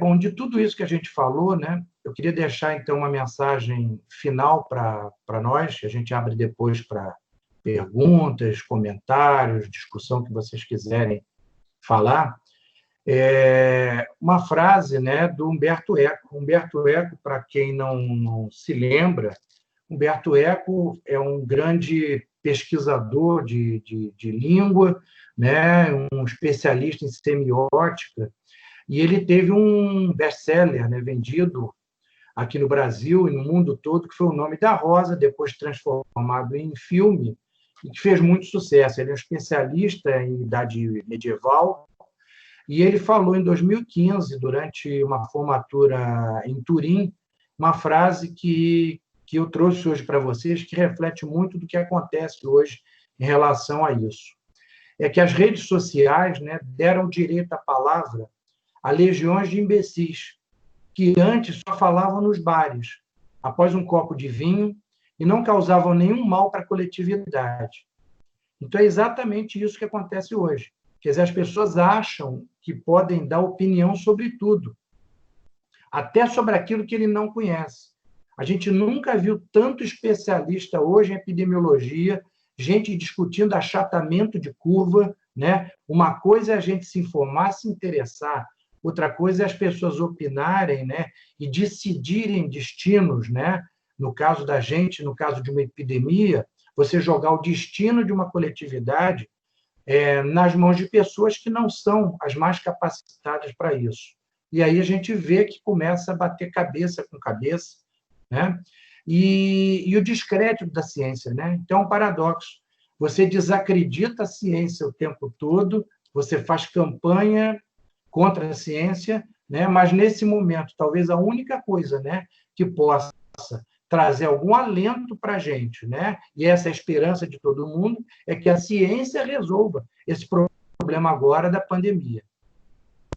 Bom, de tudo isso que a gente falou, né, eu queria deixar, então, uma mensagem final para nós, que a gente abre depois para perguntas, comentários, discussão que vocês quiserem falar. Uma frase, né, do Humberto Eco. Humberto Eco, para quem não se lembra, Humberto Eco é um grande pesquisador de língua, né, um especialista em semiótica, e ele teve um best-seller, né, vendido aqui no Brasil e no mundo todo, que foi O Nome da Rosa, depois transformado em filme, e que fez muito sucesso. Ele é um especialista em idade medieval, e ele falou em 2015, durante uma formatura em Turim, uma frase que eu trouxe hoje para vocês, que reflete muito do que acontece hoje em relação a isso. É que as redes sociais, né, deram direito à palavra a legiões de imbecis, que antes só falavam nos bares, após um copo de vinho, e não causavam nenhum mal para a coletividade. Então, é exatamente isso que acontece hoje. Quer dizer, as pessoas acham que podem dar opinião sobre tudo, até sobre aquilo que ele não conhece. A gente nunca viu tanto especialista hoje em epidemiologia, gente discutindo achatamento de curva, né? Uma coisa é a gente se informar, se interessar, outra coisa é as pessoas opinarem, né, e decidirem destinos, né? No caso da gente, no caso de uma epidemia, você jogar o destino de uma coletividade nas mãos de pessoas que não são as mais capacitadas para isso. E aí a gente vê que começa a bater cabeça com cabeça, né? E o descrédito da ciência, né? Então, é um paradoxo. Você desacredita a ciência o tempo todo, você faz campanha contra a ciência, né? Mas, nesse momento, talvez a única coisa, né, que possa trazer algum alento para a gente, né? E essa é a esperança de todo mundo, é que a ciência resolva esse problema agora da pandemia.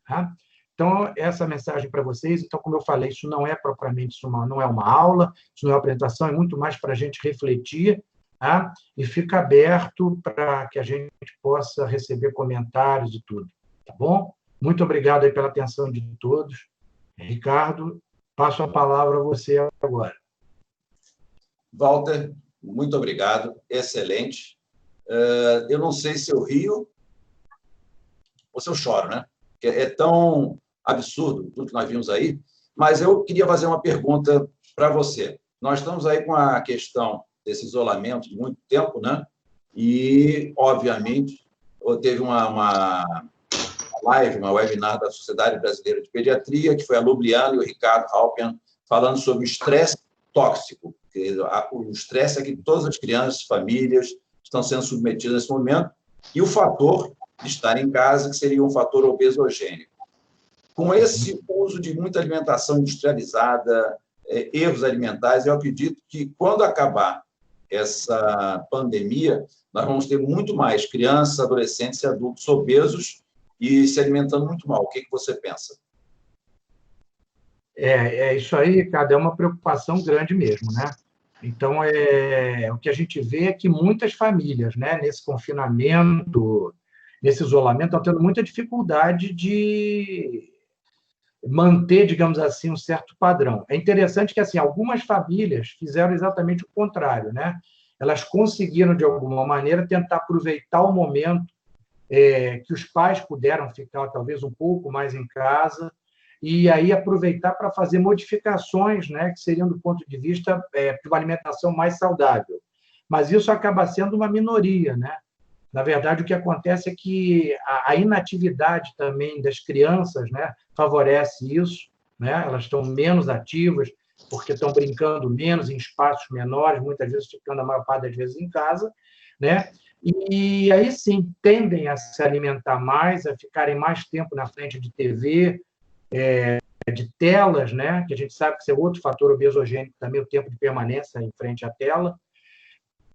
Tá? Então, essa mensagem para vocês. Então, como eu falei, isso não é propriamente não é uma aula, isso não é uma apresentação, é muito mais para a gente refletir, tá? E fica aberto para que a gente possa receber comentários e tudo, tá bom? Muito obrigado aí pela atenção de todos. Ricardo, passo a palavra a você agora. Walter, muito obrigado, excelente. Eu não sei se eu rio ou se eu choro, né? Porque é tão absurdo tudo que nós vimos aí, mas eu queria fazer uma pergunta para você. Nós estamos aí com a questão desse isolamento de muito tempo, né? E, obviamente, teve uma live, uma webinar da Sociedade Brasileira de Pediatria, que foi a Lubliana e o Ricardo Halpian, falando sobre o estresse tóxico. O estresse é que todas as crianças, famílias estão sendo submetidas nesse momento, e o fator de estar em casa, que seria um fator obesogênico. Com esse uso de muita alimentação industrializada, erros alimentares, eu acredito que, quando acabar essa pandemia, nós vamos ter muito mais crianças, adolescentes e adultos obesos e se alimentando muito mal. O que você pensa? Isso aí, Ricardo, é uma preocupação grande mesmo, né? Então, o que a gente vê é que muitas famílias, né, nesse confinamento, nesse isolamento, estão tendo muita dificuldade de manter, digamos assim, um certo padrão. É interessante que, assim, algumas famílias fizeram exatamente o contrário, né? Elas conseguiram, de alguma maneira, tentar aproveitar o momento que os pais puderam ficar, talvez, um pouco mais em casa, e aí aproveitar para fazer modificações, né, que seriam do ponto de vista de uma alimentação mais saudável. Mas isso acaba sendo uma minoria, né? Na verdade, o que acontece é que a inatividade também das crianças, né, favorece isso, né? Elas estão menos ativas, porque estão brincando menos, em espaços menores, muitas vezes ficando a maior parte das vezes em casa, né? E aí sim, tendem a se alimentar mais, a ficarem mais tempo na frente de TV, de telas, né? Que a gente sabe que isso é outro fator obesogênico também, o tempo de permanência em frente à tela,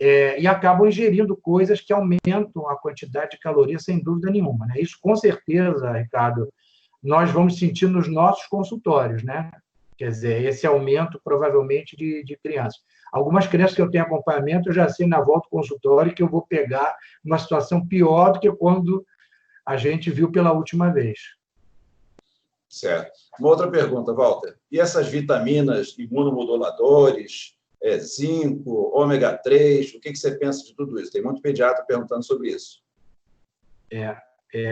e acabam ingerindo coisas que aumentam a quantidade de calorias, sem dúvida nenhuma, né? Isso, com certeza, Ricardo, nós vamos sentir nos nossos consultórios, né? Quer dizer, esse aumento, provavelmente, de crianças. Algumas crianças que eu tenho acompanhamento, eu já sei na volta do consultório que eu vou pegar uma situação pior do que quando a gente viu pela última vez. Certo. Uma outra pergunta, Walter. E essas vitaminas imunomoduladores, zinco, ômega 3, o que você pensa de tudo isso? Tem muito pediatra perguntando sobre isso.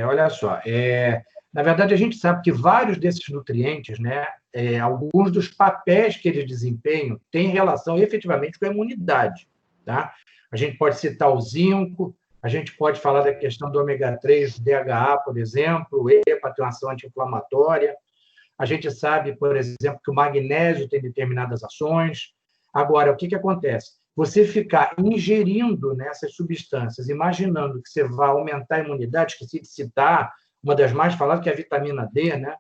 Olha só, na verdade, a gente sabe que vários desses nutrientes, né, alguns dos papéis que eles desempenham têm relação efetivamente com a imunidade. Tá? A gente pode citar o zinco, a gente pode falar da questão do ômega 3, do DHA, por exemplo, para ter uma ação anti-inflamatória. A gente sabe, por exemplo, que o magnésio tem determinadas ações. Agora, o que acontece? Você ficar ingerindo nessas substâncias, imaginando que você vai aumentar a imunidade, esqueci de citar uma das mais faladas, que é a vitamina D, né?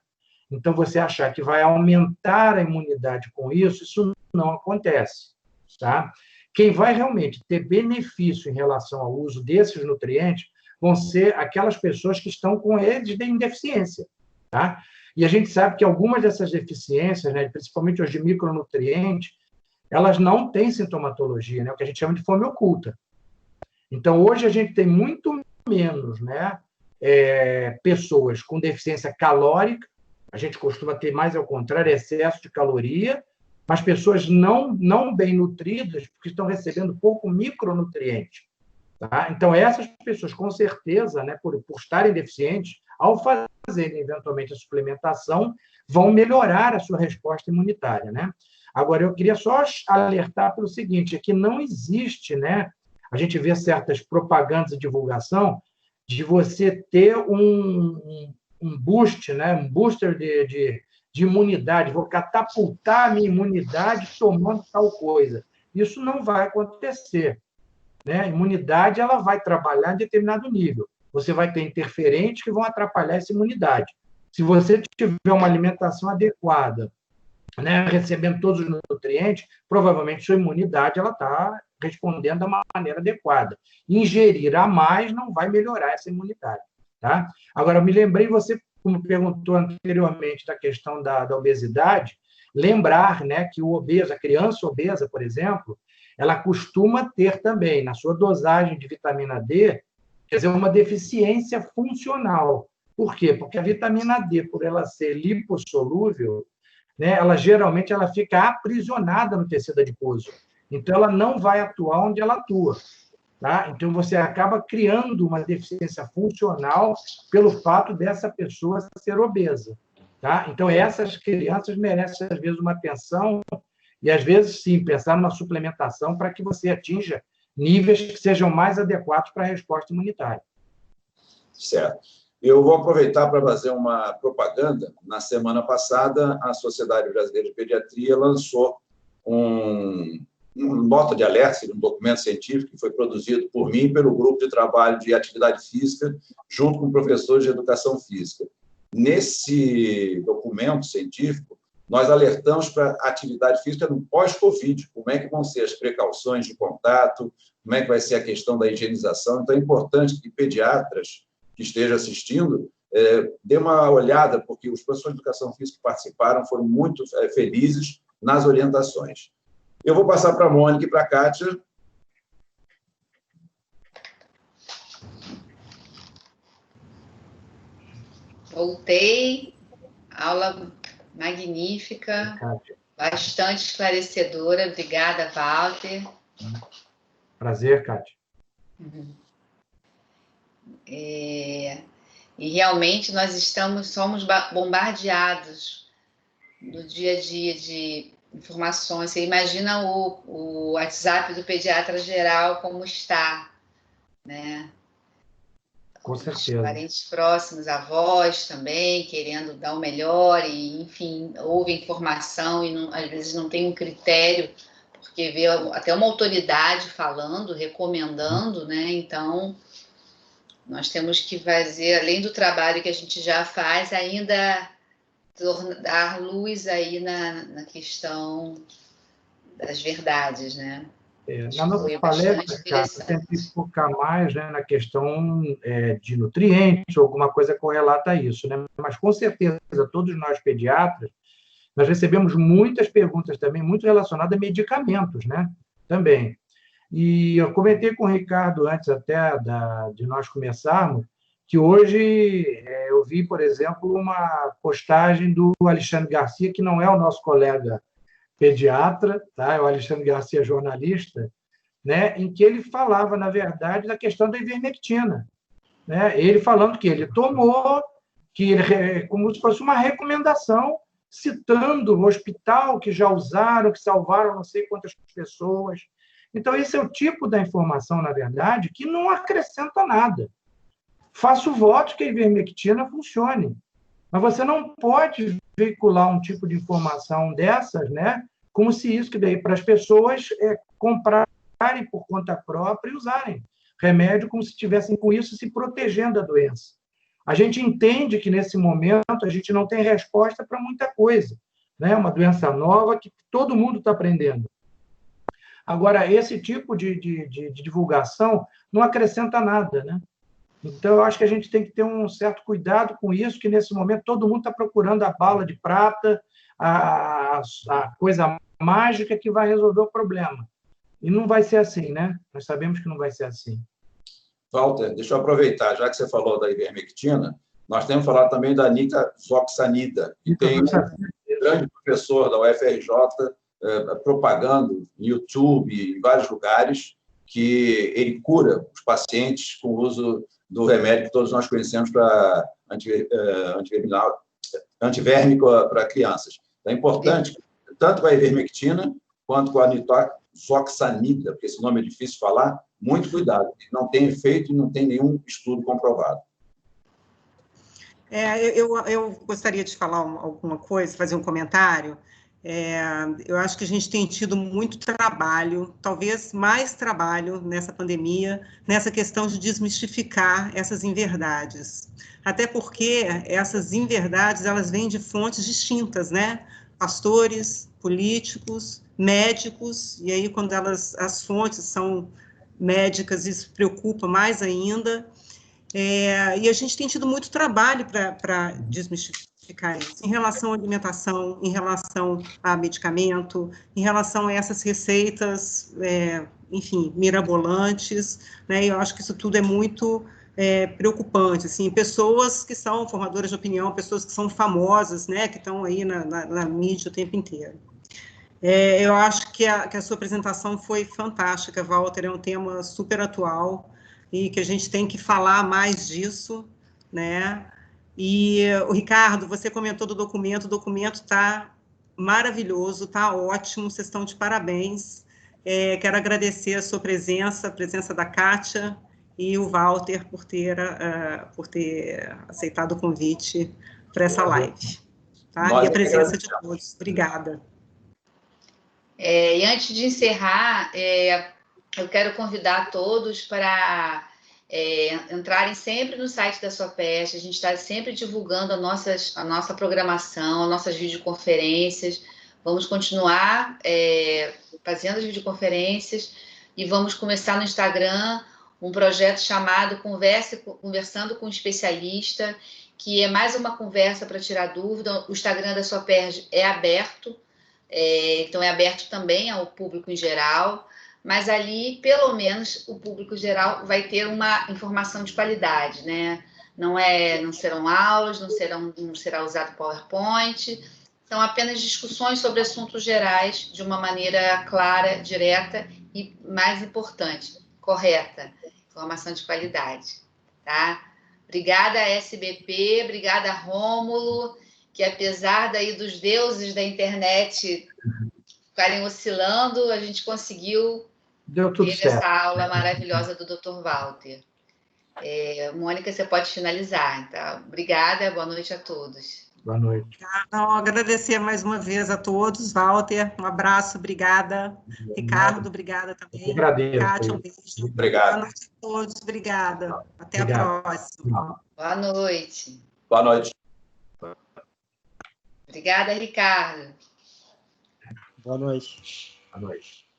Então, você achar que vai aumentar a imunidade com isso não acontece, tá? Quem vai realmente ter benefício em relação ao uso desses nutrientes vão ser aquelas pessoas que estão com eles em deficiência, tá? E a gente sabe que algumas dessas deficiências, né, principalmente os de micronutrientes, elas não têm sintomatologia, né, o que a gente chama de fome oculta. Então, hoje a gente tem muito menos, né, pessoas com deficiência calórica, a gente costuma ter mais, ao contrário, excesso de caloria, mas pessoas não bem nutridas, porque estão recebendo pouco micronutriente. Tá? Então, essas pessoas, com certeza, né, por estarem deficientes, ao fazerem, eventualmente, a suplementação, vão melhorar a sua resposta imunitária. Né? Agora, eu queria só alertar pelo seguinte, é que não existe, né, a gente vê certas propagandas de divulgação de você ter um boost, né, um booster de imunidade, vou catapultar a minha imunidade tomando tal coisa. Isso não vai acontecer. Né? A imunidade ela vai trabalhar em determinado nível. Você vai ter interferentes que vão atrapalhar essa imunidade. Se você tiver uma alimentação adequada, né, recebendo todos os nutrientes, provavelmente sua imunidade ela está respondendo da maneira adequada. Ingerir a mais não vai melhorar essa imunidade. Tá? Agora, eu me lembrei, você, como perguntou anteriormente, da questão da obesidade, lembrar, né, que o obeso, a criança obesa, por exemplo, ela costuma ter também, na sua dosagem de vitamina D, quer dizer, uma deficiência funcional. Por quê? Porque a vitamina D, por ela ser lipossolúvel, né, ela geralmente fica aprisionada no tecido adiposo. Então, ela não vai atuar onde ela atua. Tá? Então, você acaba criando uma deficiência funcional pelo fato dessa pessoa ser obesa. Tá? Então, essas crianças merecem, às vezes, uma atenção e, às vezes, sim, pensar numa suplementação para que você atinja níveis que sejam mais adequados para a resposta imunitária. Certo. Eu vou aproveitar para fazer uma propaganda. Na semana passada, a Sociedade Brasileira de Pediatria lançou uma nota de alerta, um documento científico que foi produzido por mim e pelo grupo de trabalho de atividade física, junto com professores de educação física. Nesse documento científico, nós alertamos para a atividade física no pós-Covid, como é que vão ser as precauções de contato, como é que vai ser a questão da higienização. Então, é importante que pediatras que estejam assistindo dê uma olhada, porque os professores de educação física que participaram foram muito felizes nas orientações. Eu vou passar para a Mônica e para a Kátia. Voltei. Aula magnífica, Kátia. bastante esclarecedora. Obrigada, Walter. Prazer, Kátia. E realmente nós somos bombardeados no dia a dia de informações. Você imagina o WhatsApp do pediatra geral como está, né? Com certeza. Os parentes próximos, avós também, querendo dar o melhor, e, enfim, houve informação e não, às vezes não tem um critério, porque vê até uma autoridade falando, recomendando, né? Então, nós temos que fazer, além do trabalho que a gente já faz, ainda dar luz aí na questão das verdades, né? Na nossa palestra, cara, eu tentei focar mais, né, na questão de nutrientes, ou alguma coisa correlata a isso, né? Mas, com certeza, todos nós pediatras, nós recebemos muitas perguntas também, muito relacionadas a medicamentos, né? Também. E eu comentei com o Ricardo antes até de nós começarmos, que hoje eu vi, por exemplo, uma postagem do Alexandre Garcia, que não é o nosso colega pediatra, tá? É o Alexandre Garcia, jornalista, né? Em que ele falava, na verdade, da questão da ivermectina, né? Ele falando que ele tomou, que ele, como se fosse uma recomendação, citando o hospital que já usaram, que salvaram não sei quantas pessoas. Então, esse é o tipo da informação, na verdade, que não acrescenta nada. Faço voto que a ivermectina funcione, mas você não pode veicular um tipo de informação dessas, né? Como se isso que daí para as pessoas comprarem por conta própria e usarem remédio como se estivessem com isso se protegendo da doença. A gente entende que nesse momento a gente não tem resposta para muita coisa, né? Uma doença nova que todo mundo está aprendendo. Agora, esse tipo de divulgação não acrescenta nada, né? Então, eu acho que a gente tem que ter um certo cuidado com isso, que nesse momento todo mundo está procurando a bala de prata, a coisa mágica que vai resolver o problema. E não vai ser assim, né? Nós sabemos que não vai ser assim. Walter, deixa eu aproveitar, já que você falou da ivermectina, nós temos falado também da nitazoxanida, que tem um grande professor da UFRJ propagando no YouTube, em vários lugares, que ele cura os pacientes com o uso do remédio que todos nós conhecemos para antivérmico para crianças. É importante, tanto com a ivermectina quanto com a nitazoxanida, porque esse nome é difícil de falar, muito cuidado. Não tem efeito e não tem nenhum estudo comprovado. Eu gostaria de falar alguma coisa, fazer um comentário. Eu acho que a gente tem tido muito trabalho, talvez mais trabalho nessa pandemia, nessa questão de desmistificar essas inverdades. Até porque essas inverdades, elas vêm de fontes distintas, né? Pastores, políticos, médicos, e aí quando as fontes são médicas, isso preocupa mais ainda. E a gente tem tido muito trabalho para desmistificar isso, em relação à alimentação, em relação a medicamento, em relação a essas receitas, enfim, mirabolantes, né? Eu acho que isso tudo é muito preocupante, assim, pessoas que são formadoras de opinião, pessoas que são famosas, né, que estão aí na mídia o tempo inteiro. Eu acho que a sua apresentação foi fantástica, Walter, é um tema super atual e que a gente tem que falar mais disso, né? E o Ricardo, você comentou do documento, o documento está maravilhoso, está ótimo, vocês estão de parabéns. Quero agradecer a sua presença, a presença da Kátia e o Walter por ter aceitado o convite para essa live. Tá? E a presença de todos. Obrigada. E antes de encerrar, eu quero convidar todos para entrarem sempre no site da SOPEST. A gente está sempre divulgando a nossa programação, as nossas videoconferências. Vamos continuar fazendo as videoconferências e vamos começar no Instagram um projeto chamado Conversando com um Especialista, que é mais uma conversa para tirar dúvida. O Instagram da SOPERJ é aberto, então é aberto também ao público em geral, mas ali, pelo menos, o público geral vai ter uma informação de qualidade, né? Não serão aulas, não será usado PowerPoint, são apenas discussões sobre assuntos gerais, de uma maneira clara, direta e, mais importante, correta. Informação de qualidade, tá? Obrigada, SBP, obrigada, Rômulo, que apesar daí dos deuses da internet ficarem oscilando, a gente conseguiu ter essa aula maravilhosa do Dr. Walter. Mônica, você pode finalizar, tá? Obrigada, boa noite a todos. Boa noite. Agradecer mais uma vez a todos, Walter, um abraço, obrigada. Ricardo, obrigada também. Eu agradeço. Kátia, um beijo. Obrigado. Boa noite a todos, obrigada. Até a próxima. Boa noite. Boa noite. Obrigada, Ricardo. Boa noite. Boa noite.